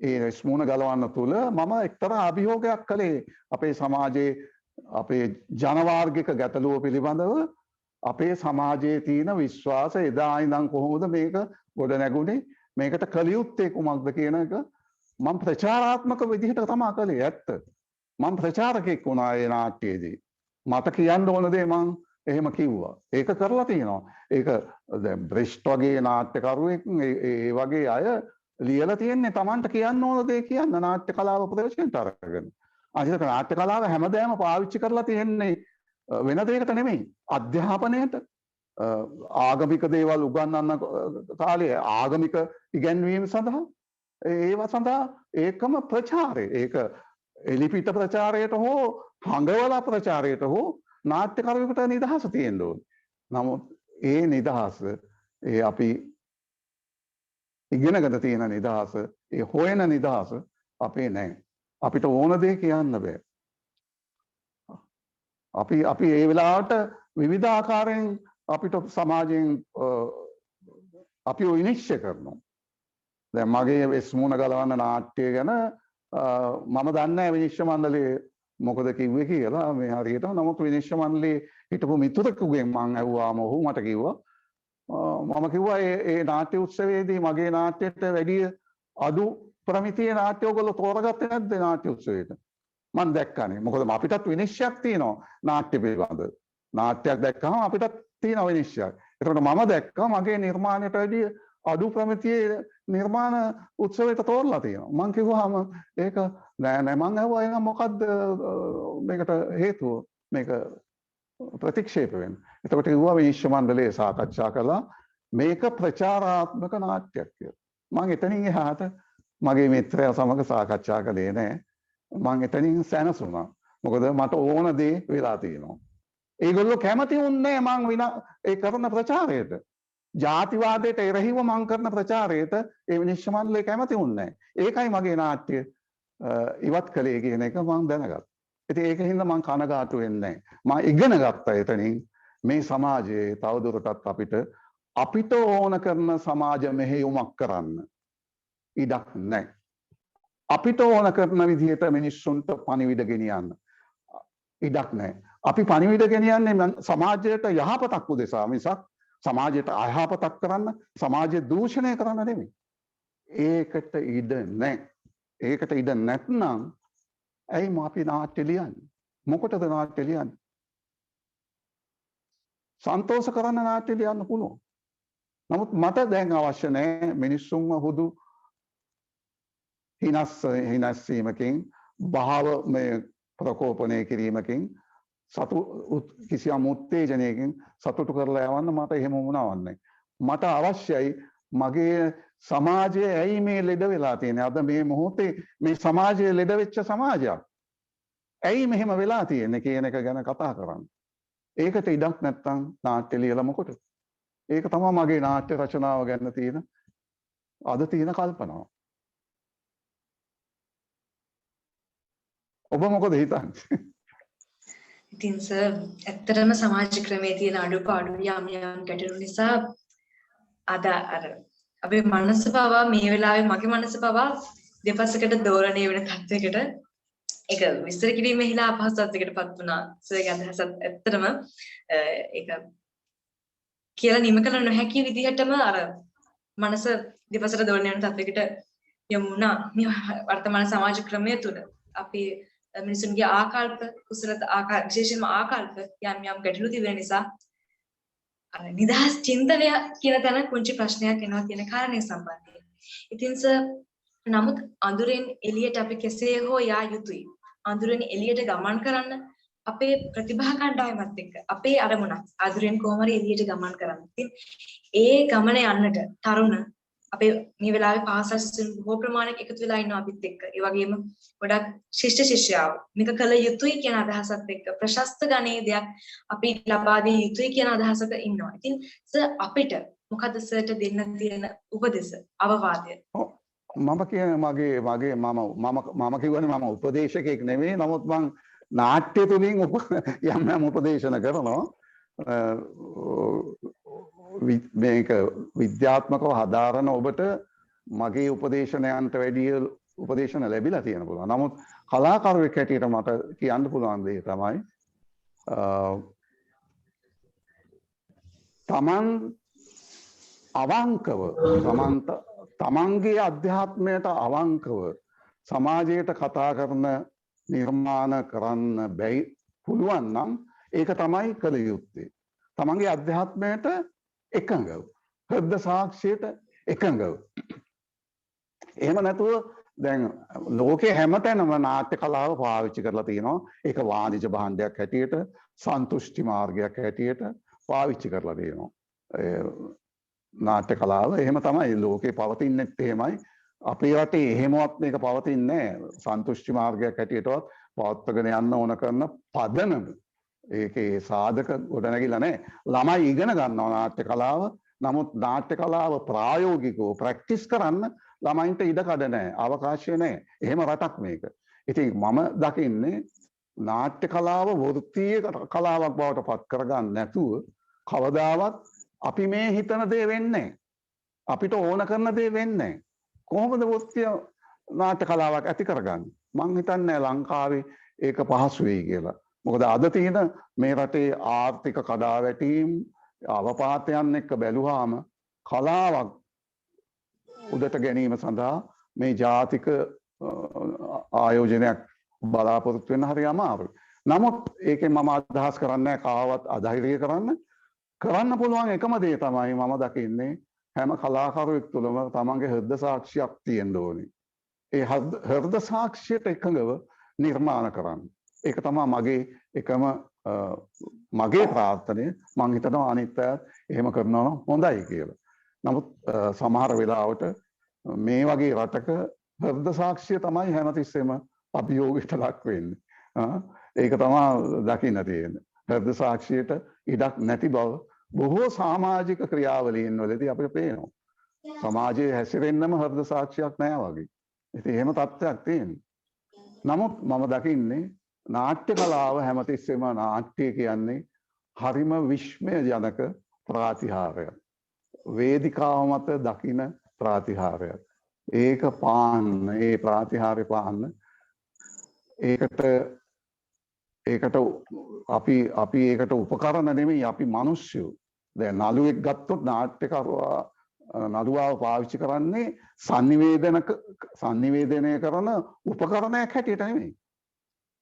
ඒ වෙස්මුණ ගලවන්න තුල මම එක්තරා අභියෝගයක් කළේ අපේ සමාජයේ අපේ ජනවාර්ගික ගැටලුව පිළිබඳව අපේ සමාජයේ තියෙන විශ්වාසය එදා ඉඳන් කොහොමද මේක ගොඩ නැගුණේ මේකට කළ යුත්තේ කුමක්ද කියන එක මම ප්‍රචාරාත්මක විදිහට තමයි කළේ ඇත්ත. මම ප්‍රචාරකෙක් වුණා ඒ නාට්‍යයේදී. මට කියන්න ඕන දේ මම එහෙම කිව්වා. ඒක කරලා තියෙනවා. ඒක දැන් බ්‍රෙෂ්ට් වගේ නාට්‍යකරුවෙක් ඒ වගේ අය ලියලා තියෙන්නේ Tamanට කියන්න ඕන දේ කියන්න නාට්‍ය කලාව ප්‍රදර්ශනයට අරගෙන. අනිත් නාට්‍ය කලාව හැමදාම පාවිච්චි කරලා තියෙන්නේ වෙන දෙයකට නෙමෙයි. අධ්‍යාපනයට ආගමික දේවල් උගන්වන්න කාලේ ආගමික ඉගැන්වීම සඳහා ඒවා සඳහා ඒකම ප්‍රචාරය. ඒක එලිපිට ප්‍රචාරයට හෝ හඟවලා ප්‍රචාරයට හෝ නාට්‍යකරුවෙකුට නිදහස තියෙන්න ඕනේ. නමුත් ඒ නිදහස ඒ අපි ඉගෙනගෙන තියෙන නිදහස ඒ හොයන නිදහස අපේ නැහැ. අපිට ඕන දේ කියන්න බෑ. අපි ඒ වෙලාවට විවිධ ආකාරයෙන් අපිට සමාජයෙන් අපිව විනිශ්චය කරනවා. දැන් මගේ වෙස්මුණ ගලවන්න නාට්‍ය ගැන මම දන්නේ නැහැ විනිශ්චය මණ්ඩලයේ මොකද කිව්වේ කියලා මේ හරියට. නමුත් විනිශ්චය මණ්ඩලයේ හිටපු මිතුරෙකුගෙන් මම ඇහුවාම ඔහු මට කිව්වා මම කිව්වා ඒ නාට්‍ය උත්සවයේදී මගේ නාට්‍යයට වැඩි අඩු ප්‍රමිතියේ නාට්‍ය ඔයගොල්ලෝ තෝරගත්තේ නැද්ද නාට්‍ය උත්සවයට? මම දැක්කනේ. මොකද අපිටත් විනිශ්චයක් තියෙනවා නාට්‍ය පිළිබඳ. නාට්‍යයක් දැක්කම අපිටත් තියෙන විනිශ්චයක්. ඒකට මම දැක්කා මගේ නිර්මාණයට වැඩි අඩු ප්‍රමිතියේ නිර්මාණ උත්සවයට තෝරලා තියෙනවා. මම කිව්වාම ඒක නෑ මම අහුවා එහෙනම් මොකද්ද මේකට හේතුව? මේක ප්‍රතික්ෂේප වෙන්න. එතකොට කිව්වා විනිශ්චය මණ්ඩලයේ සාකච්ඡා කළා මේක ප්‍රචාරාත්මක නාට්‍යයක් කියලා. මම එතනින් එහාට මගේ මිත්‍රයා සමග සාකච්ඡා කළේ නෑ. මම එතනින් සැනසුණා. මොකද මට ඕන දේ වෙලා තියෙනවා. ඒගොල්ලෝ කැමති වුණේ මං ඒ කරන ප්‍රචාරයට. ජාතිවාදයට එරෙහිව මං කරන ප්‍රචාරයට ඒ විනිශ්චය මණ්ඩලය කැමති වුණේ නැහැ. ඒකයි මගේ නාට්‍ය ඉවත් කළේ කියන එක මං දැනගත්තා. ඉතින් ඒකින්ද මං කනගාටු වෙන්නේ නැහැ. මම ඉගෙන ගත්තා එතනින් මේ සමාජයේ තවදුරටත් අපිට ඕන කරන සමාජ මෙහෙයුමක් කරන්න ඉඩක් නැහැ. අපිට ඕන කරන විදිහට මිනිස්සුන්ට පණිවිඩ ගෙනියන්න ඉඩක් නැහැ. අපි පණිවිඩ ගෙනියන්නේ සමාජයට යහපතක් උදෙසා මිසක් සමාජයට අයහපතක් කරන්න, සමාජය දූෂණය කරන්න නෙමෙයි. ඒකට ඉඩ නැහැ. ඒකට ඉඩ නැත්නම් ඇයි අපි නාට්‍ය ලියන්නේ? මොකටද නාට්‍ය ලියන්නේ? සන්තෝෂ කරන්න නාට්‍ය ලියන්න පුළුවන්. නමුත් මට දැන් අවශ්‍ය නැහැ මිනිස්සුන්ව හුදු හිනස්සීමකින් භාව මේ ප්‍රකෝපනය කිරීමකින් කිසියම් උත්තේජනයකින් සතුටු කරලා යවන්න මට එහෙම වුණාවන්නේ. මට අවශ්‍යයි මගේ සමාජයේ ඇයි මේ ලෙඩ වෙලා තියෙන්නේ? අද මේ මොහොතේ මේ සමාජයේ ලෙඩ වෙච්ච සමාජයක්. ඇයි මෙහෙම වෙලා තියෙන්නේ කියන එක ගැන කතා කරන්න. ඒකට ඉඩක් නැත්තම් නාට්‍ය ලියලා මොකටද? ඒක තමයි මගේ නාට්‍ය රචනාව ගැන තියෙන අද තියෙන කල්පනාව. ඔබ මොකද හිතන්නේ? ඉතින් සර් ඇත්තටම සමාජ ක්‍රමයේ තියෙන අඩුපාඩු යම් ගැටලු නිසා අද අර අපේ මනස පවා මේ වෙලාවේ මගේ මනස පවා දෙපසකට දෝලණය වෙන තත්යකට ඒක විස්තර කිරීමෙහිලා අපහසුතාවයකටපත් වුණා. සර්ගේ අදහසත් ඇත්තටම ඒක කියලා නිම කළ නොහැකි විදිහටම අර මනස දෙපසට දෝලණය වෙන තත්යකට යමු වුණා. මේ වර්තමාන සමාජ ක්‍රමය තුළ අපි මිනිසුන්ගේ ආකල්ප කුසලත විශේෂයෙන්ම ආකල්ප යම් ගැටලු තිබෙන නිසා නිදහස් චින්තනය කියන තැන කුංචි ප්‍රශ්නයක් එනවා කියන කාරණේ සම්බන්ධයෙන්. ඉතින් නමුත් අඳුරෙන් එළියට අපි කෙසේ හෝ යා යුතුයි. අඳුරෙන් එළියට ගමන් කරන්න අපේ ප්‍රතිභා කණ්ඩායමත් එක්ක අපේ අරමුණක් අඳුරෙන් කොහොම හරි එළියට ගමන් කරන්න. ඉතින් ඒ ගමන යන්නට තරුණ අපේ මේ වෙලාවේ පාසල් සිසුන් බොහෝ ප්‍රමාණයක් එකතු වෙලා ඉන්නවා අපිත් එක්ක. ඒ වගේම ගොඩක් ශිෂ්ට ශිෂ්‍යාව මේක කළ යුතුයි කියන අදහසත් එක්ක ප්‍රශස්ත ගණයේ දෙයක් අපි ලබා දිය යුතුයි කියන අදහසක ඉන්නවා. ඉතින් අපිට මොකද සර්ට දෙන්න තියෙන උපදෙස් අවවාදය? මම කියන්නේ මම කියවනේ මම උපදේශකෙක් නෙමෙයි. නමුත් මම නාට්‍ය තුලින් යම් උපදේශන කරනවා. මේක විද්‍යාත්මකව හදාරන ඔබට මගේ උපදේශනයන්ට වැඩිය උපදේශන ලැබිලා තියෙන පුළුවන්. නමුත් කලාකරුවෙක් හැටියට මට කියන්න පුළුවන් දේ තමයි තමන් අවංකව තමන්ගේ අධ්‍යාත්මයට අවංකව සමාජයට කතා කරන නිර්මාණ කරන්න බැයි පුළුවන් නම් ඒක තමයි කළ යුත්තේ. තමන්ගේ අධ්‍යාත්මයට එකඟව. හෘද සාක්ෂියට එකඟව. එහෙම නැතුව දැන් ලෝකේ හැමතැනම නාට්‍ය කලාව පාවිච්චි කරලා තියෙනවා. ඒක වාණිජ භාණ්ඩයක් හැටියට, සන්තුෂ්ටි මාර්ගයක් හැටියට පාවිච්චි කරලා තියෙනවා. නාට්‍ය කලාව එහෙම තමයි ලෝකේ පවතින්නෙත් එහෙමයි. අපේ රටේ එහෙමවත් මේක පවතින්නේ නැහැ. සන්තුෂ්ටි මාර්ගයක් හැටියටවත් පවත්වාගෙන යන්න ඕන කරන පදනම ඒකේ සාධක ගොඩනැගිලා නැහැ. ළමයි ඉගෙන ගන්නවා නාට්‍ය කලාව. නමුත් නාට්‍ය කලාව ප්‍රායෝගිකව ප්‍රැක්ටිස් කරන්න ළමයින්ට ඉඩකඩ නැහැ. අවකාශය නැහැ. එහෙම රටක් මේක. ඉතින් මම දකින්නේ නාට්‍ය කලාව වෘත්තීය කලාවක් බවට පත් කරගන්න නැතුව කවදාවත් අපි මේ හිතන දේ වෙන්නේ අපිට ඕන කරන දේ වෙන්නේ කොහොමද වෘත්තීය නාට්‍ය කලාවක් ඇති කරගන්නේ? මං හිතන්නේ ලංකාවේ ඒක පහසු වෙයි කියලා. මොකද අද තියෙන මේ රටේ ආර්ථික කඩාවැටීම් අවපාතයන් එක්ක බැලුවාම කලාවක් උදට ගැනීම සඳහා මේ ජාතික ආයෝජනයක් බලාපොරොත්තු වෙන්න හරි අමාරුයි. නමුත් ඒකෙන් මම අදහස් කරන්නේ කාවත් අධෛර්ය කරන්න පුළුවන් එකම දේ තමයි මම දකින්නේ හැම කලාකරුවෙක් තුළම තමන්ගේ හෘද සාක්ෂියක් තියෙන්න ඕනේ. ඒ හෘද සාක්ෂියට එකඟව නිර්මාණ කරන්න. ඒක තමයි මගේ එකම මගේ ප්‍රාර්ථනය. මං හිතනවා අනිත් අයත් එහෙම කරනවා නම් හොඳයි කියලා. නමුත් සමහර වෙලාවට මේ වගේ රටක හෘද සාක්ෂිය තමයි හැමතිස්සෙම අභියෝගයට ලක් වෙන්නේ. ඒක තමයි දකින්න තියෙන්නේ. හෘද සාක්ෂියට ඉඩක් නැති බව බොහෝ සමාජික ක්‍රියාවලීන් වලදී අපිට පේනවා. සමාජයේ හැසිරෙන්නම හෘද සාක්ෂියක් නැහැ වගේ. ඉතින් එහෙම තත්ත්වයක් තියෙනවා. නමුත් මම දකින්නේ නාට්‍ය කලාව හැමතිස්සෙම නාට්‍ය කියන්නේ හරිම විශ්මයජනක ප්‍රාතිහාරයක්. වේදිකාව මත දකින ප්‍රාතිහාරයක්. ඒක පාන්න, ඒ ප්‍රාතිහාරය පාන්න ඒකට අපි ඒකට උපකරණ නෙමෙයි අපි මිනිස්සු. දැන් නළුවෙක් ගත්තොත් නාට්‍යකරුවා නළුවාව පාවිච්චි කරන්නේ sannivedanaya කරන උපකරණයක් හැටියට නෙමෙයි.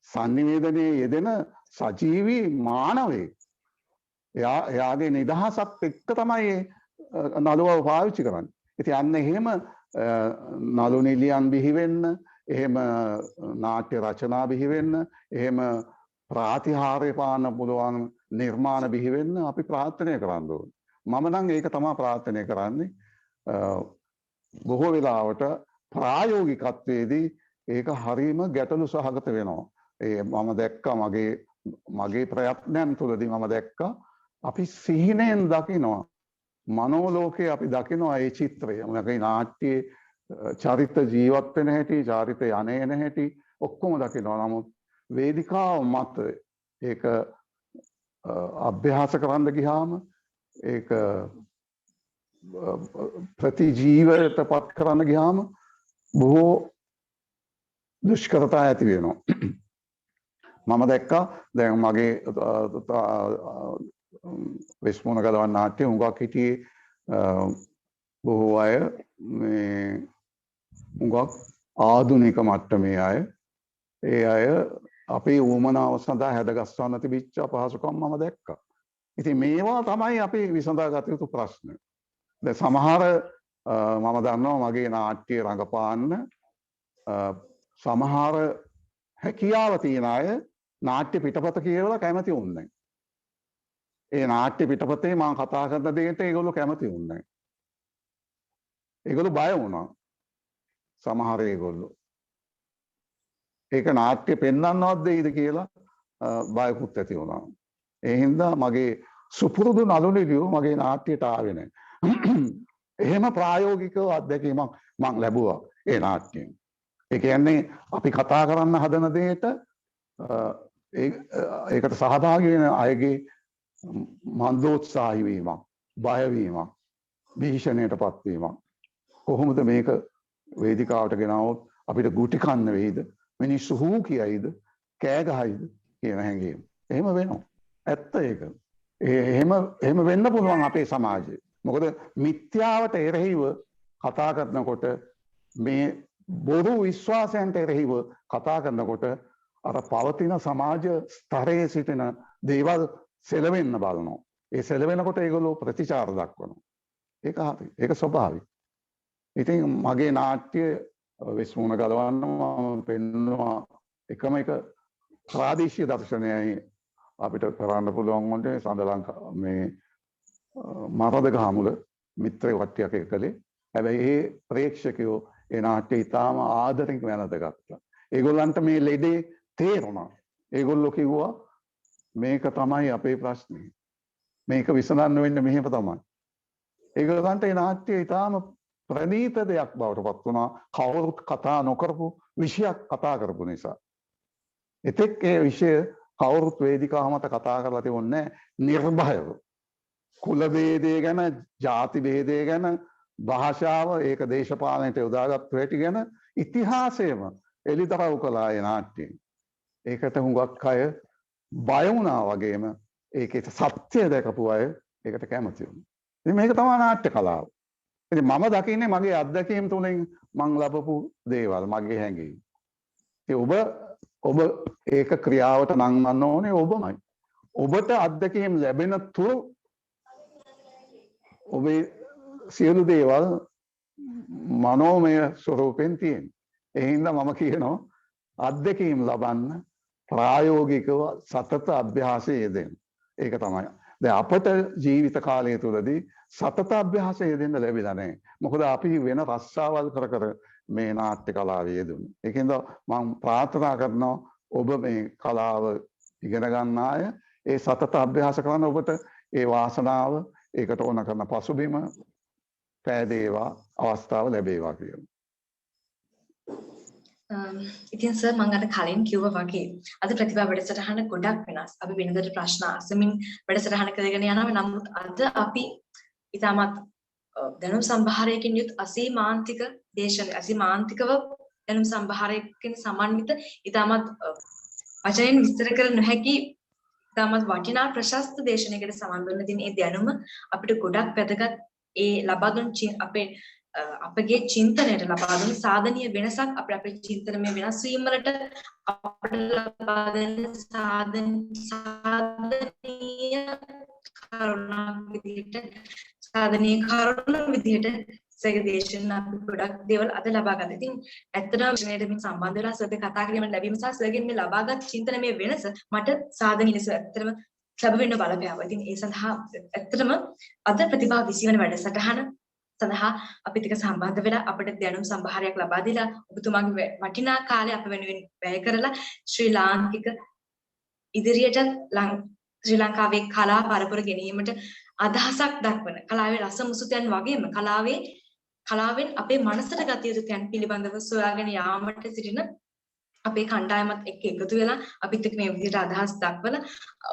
sannivedanaya යෙදෙන සජීවී මානවයෙක්. එයාගේ නිදහසත් එක්ක තමයි නළුවාව පාවිච්චි කරන්නේ. ඉතින් අන්න එහෙම නළු නිලියන් බිහි වෙන්න, එහෙම නාට්‍ය රචනා බිහි වෙන්න, එහෙම ප්‍රාතිහාර්ය පාන්න පුළුවන් නිර්මාණ බිහි වෙන්න අපි ප්‍රාර්ථනා කරන්න ඕනේ. මම නම් ඒක තමයි ප්‍රාර්ථනා කරන්නේ. බොහෝ වෙලාවට ප්‍රායෝගිකත්වයේදී ඒක හරීම ගැටලු සහගත වෙනවා. මම දැක්කා මගේ ප්‍රයත්නයන් තුළදී මම දැක්කා අපි සිහිනෙන් දකිනවා මනෝලෝකයේ අපි දකිනවා ඒ චිත්‍රය. මගේ නාට්‍යයේ චරිත ජීවත් වෙන හැටි, චරිත යන හැටි ඔක්කොම දකිනවා. නමුත් වේදිකාව මත ඒක අභ්‍යාස කරන්න ගියාම ඒක ප්‍රතිජීවයට පත් කරන්න ගියාම බොහෝ දුෂ්කරතා ඇති වෙනවා. මම දැක්කා දැන් මගේ වෙස්මුණ ගලවන්න නාට්‍ය හුඟක් හිටියේ බොහෝ අය මේ හුඟක් ආධුනික මට්ටමේ අය. ඒ අය අපේ උවමනාව සඳහා හැදගස්වන්න තිබිච්ච අපහසුකම් මම දැක්කා. ඉතින් මේවා තමයි අපි විසඳාගත යුතු ප්‍රශ්න. දැන් සමහර මම දන්නවා මගේ නාට්‍ය රඟපාන්න සමහර හැකියාව තියෙන අය නාට්‍ය පිටපත කියවලා කැමති වුණේ නැහැ. ඒ නාට්‍ය පිටපතේ මම කතා කරන දෙයට ඒගොල්ලෝ කැමති වුණේ නැහැ. ඒගොල්ලෝ බය වුණා. සමහර ඒගොල්ලෝ ඒක නාට්‍ය පෙන්වන්නවත් දෙයිද කියලා බයකුත් ඇති වුණා. ඒ හින්දා මගේ සුපුරුදු නළුනිලියෝ මගේ නාට්‍යයට ආවේ නැහැ. එහෙම ප්‍රායෝගිකව අත්දැකීමක් මම ලැබුවා ඒ නාට්‍යයෙන්. ඒ කියන්නේ අපි කතා කරන්න හදන දෙයට ඒකට සහභාගී වෙන අයගේ මන්දෝත්සාහී වීමක්, බය වීමක්, භීෂණයටපත් වීමක් කොහොමද මේක වේදිකාවට ගෙනාවොත් අපිට ගුටි කන්න වෙයිද මිනිස්සු හූ කියයිද කෑ ගහයිද කියන හැඟීම. එහෙම වෙනවා. ඇත්ත ඒක. එහෙම වෙන්න පුළුවන් අපේ සමාජයේ. මොකද මිත්‍යාවට එරෙහිව කතා කරනකොට මේ බොරු විශ්වාසයන්ට එරෙහිව කතා කරනකොට අර පවතින සමාජ ස්තරයේ සිටින දේවල් සෙලවෙන්න බලනවා. ඒ සෙලවෙනකොට ඒගොල්ලෝ ප්‍රතිචාර දක්වනවා. ඒක හරි. ඒක ස්වභාවිකයි. ඉතින් මගේ නාට්‍ය විශ්මුණ ගලවන්න මම පෙන්වනවා එකම එක ප්‍රාදේශීය දර්ශනයයි අපිට කරන්න පුළුවන් වුණේ සඳලංකා මේ මරදගහමුල මිත්‍ර කට්ටියක් එකලේ. හැබැයි ඒ ප්‍රේක්ෂකයෝ ඒ නාට්‍ය ඉතාම ආදරෙන් වැළඳ ගත්තා. ඒගොල්ලන්ට මේ ලෙඩේ තේරුණා. ඒගොල්ලෝ කිව්වා මේක තමයි අපේ ප්‍රශ්නේ. මේක විසඳන්න වෙන්නේ මෙහෙම තමයි. ඒගොල්ලන්ට ඒ නාට්‍ය ඉතාම ප්‍රණීත දෙයක් බවට පත් වුණා. කවුරුත් කතා නොකරපු විෂයක් කතා කරපු නිසා. එතෙක් ඒ විෂය කවුරුත් වේදිකාව මත කතා කරලා තිබුණේ නිර්භයව. කුල ભેදය ගැන, ಜಾති ભેදය ගැන, භාෂාව ඒක දේශපාලනයට යොදාගත්තු හැටි ගැන ඉතිහාසයම එලිදරව් කළා ඒ නාට්‍යයෙන්. ඒකට හුඟක් අය බය වුණා වගේම ඒකේ සත්‍ය දැකපු අය ඒකට කැමති වුණා. ඉතින් මේක තමයි නාට්‍ය කලාව. ඉතින් මම දකින්නේ මගේ අත්දැකීම් තුලින් මම ලබපු දේවල්, මගේ හැඟීම්. ඉතින් ඔබ ඒක ක්‍රියාවට නංවන්න ඕනේ ඔබමයි. ඔබට අත්දැකීම් ලැබෙන තුරු ඔබේ සියලු දේවල් මනෝමය ස්වරූපෙන් තියෙන. ඒ හින්දා මම කියනවා අත්දැකීම් ලබන්න ප්‍රායෝගිකව සතත අභ්‍යාසයේ යෙදෙන්න. ඒක තමයි. දැන් අපට ජීවිත කාලය තුලදී සතත අභ්‍යාසයේ යෙදෙන්න ලැබිලා නැහැ. මොකද අපි වෙන රස්සාවල් කර කර මේ නාට්‍ය කලාවේ යෙදුනේ. ඒකෙන්ද මම ප්‍රාර්ථනා කරනවා ඔබ මේ කලාව ඉගෙන ගන්න අය ඒ සතත අභ්‍යාස කරන ඔබට ඒ වාසනාව ඒකට ඕන කරන පසුබිම පෑදේවා අවස්ථාව ලැබේවා කියලා. ඉතින් සර් මම අර කලින් කිව්වා වගේ අද ප්‍රතිභා වැඩසටහන ගොඩක් වෙනස්. අපි වෙනදට ප්‍රශ්න අසමින් වැඩසටහන කරගෙන යනවා. නමුත් අද අපි ඉතාමත් දැනුම් සම්භාරයකින් යුත් අසීමාන්තික අසීමාන්තිකව දැනුම් සම්භාරයකින් සමන්විත ඉතාමත් වචනෙන් විස්තර කර නොහැකි ඉතාමත් වටිනා ප්‍රශස්ත දේශනයකට සමන් වෙන්න තියෙන මේ දැනුම අපිට ගොඩක් වැදගත්. ඒ ලබා දුන් අපගේ චින්තනයට ලබා දුන් සාධනීය වෙනසක් අපේ චින්තනමය වෙනස් වීම වලට අපට ලබා දෙන සාධනීය කරුණ විදිහට සේගදේශන අපි ගොඩක් දේවල් අද ලබා ගන්න. ඉතින් ඇත්තටම විශ්වයට මේ සම්බන්ධ වෙලා සර්ගේ කතා කිරීම ලැබීම සහ සර්ගෙන් මේ ලබාගත් චින්තනමය වෙනස මට සාධනීය ලෙස ඇත්තටම සැබවින්ම බලපෑවා. ඉතින් ඒ සඳහා ඇත්තටම අද ප්‍රතිභා 20 වෙනි වැඩසටහන සඳහා අපිත් එක්ක සම්බන්ධ වෙලා අපිට දැනුම් සම්භාරයක් ලබා දීලා ඔබතුමාගේ වටිනා කාලය අප වෙනුවෙන් වැය කරලා ශ්‍රී ලාංකික ඉදිරියට ශ්‍රී ලංකාවේ කලා පරපුර ගැනීමට අදහසක් දක්වන කලාවේ රසමුසුතයන් වගේම කලාවෙන් අපේ මනසට ගත යුතු තැන් පිළිබඳව සොයාගෙන යාමට සිටින අපේ කණ්ඩායමත් එක්ක එකතු වෙලා අපිත් එක්ක මේ විදිහට අදහස් දක්වලා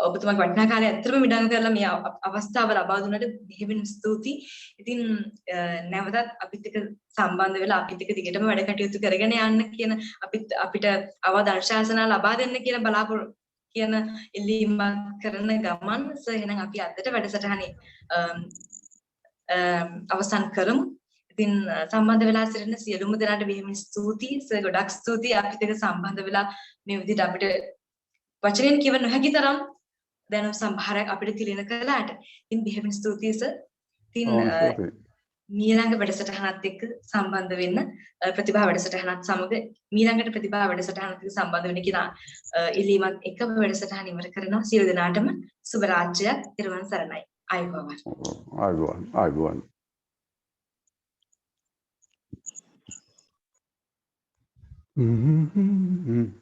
ඔබතුමාගේ වටිනා කාලය ඇත්තටම විඩංග කරලා මේ අවස්ථාව ලබා දුන්නට බෙහෙවින් ස්තුතියි. ඉතින් නැවතත් අපිත් එක්ක සම්බන්ධ වෙලා අපිත් එක්ක දිගටම වැඩ කටයුතු කරගෙන යන්න කියන අපිට අවවාද අනුශාසනා ලබා දෙන්න කියන බලාපොරොත්තු කියන ඉල්ලීමක් කරන ගමන් එහෙනම් අපි අදට වැඩසටහනේ අවසන් කරමු. ඉතින් සම්බන්ධ වෙලා සිටින සියලුම දෙනාට බෙහෙවින් ස්තුතියි. සර් ගොඩක් ස්තුතියි අපිත් එක්ක සම්බන්ධ වෙලා මේ විදිහට අපිට වචනෙන් කිව නොහැකි තරම් දැනුම් සම්භාරයක් අපිට තිලින කළාට. ඉතින් බෙහෙවින් ස්තුතියි සර්. ඉතින් මීළඟ වැඩසටහනත් එක්ක සම්බන්ධ වෙන්න ප්‍රතිභා වැඩසටහනත් සමග මීළඟට ප්‍රතිභා වැඩසටහනත් එක්ක සම්බන්ධ වෙන්න කියන ඉල්ලීමත් එක්ක වැඩසටහන ඉවර කරනවා. සියලු දෙනාටම සුබ රාත්‍රියක්. ඊළඟ සරණයි. ආයුබෝවන්. Mm-hmm.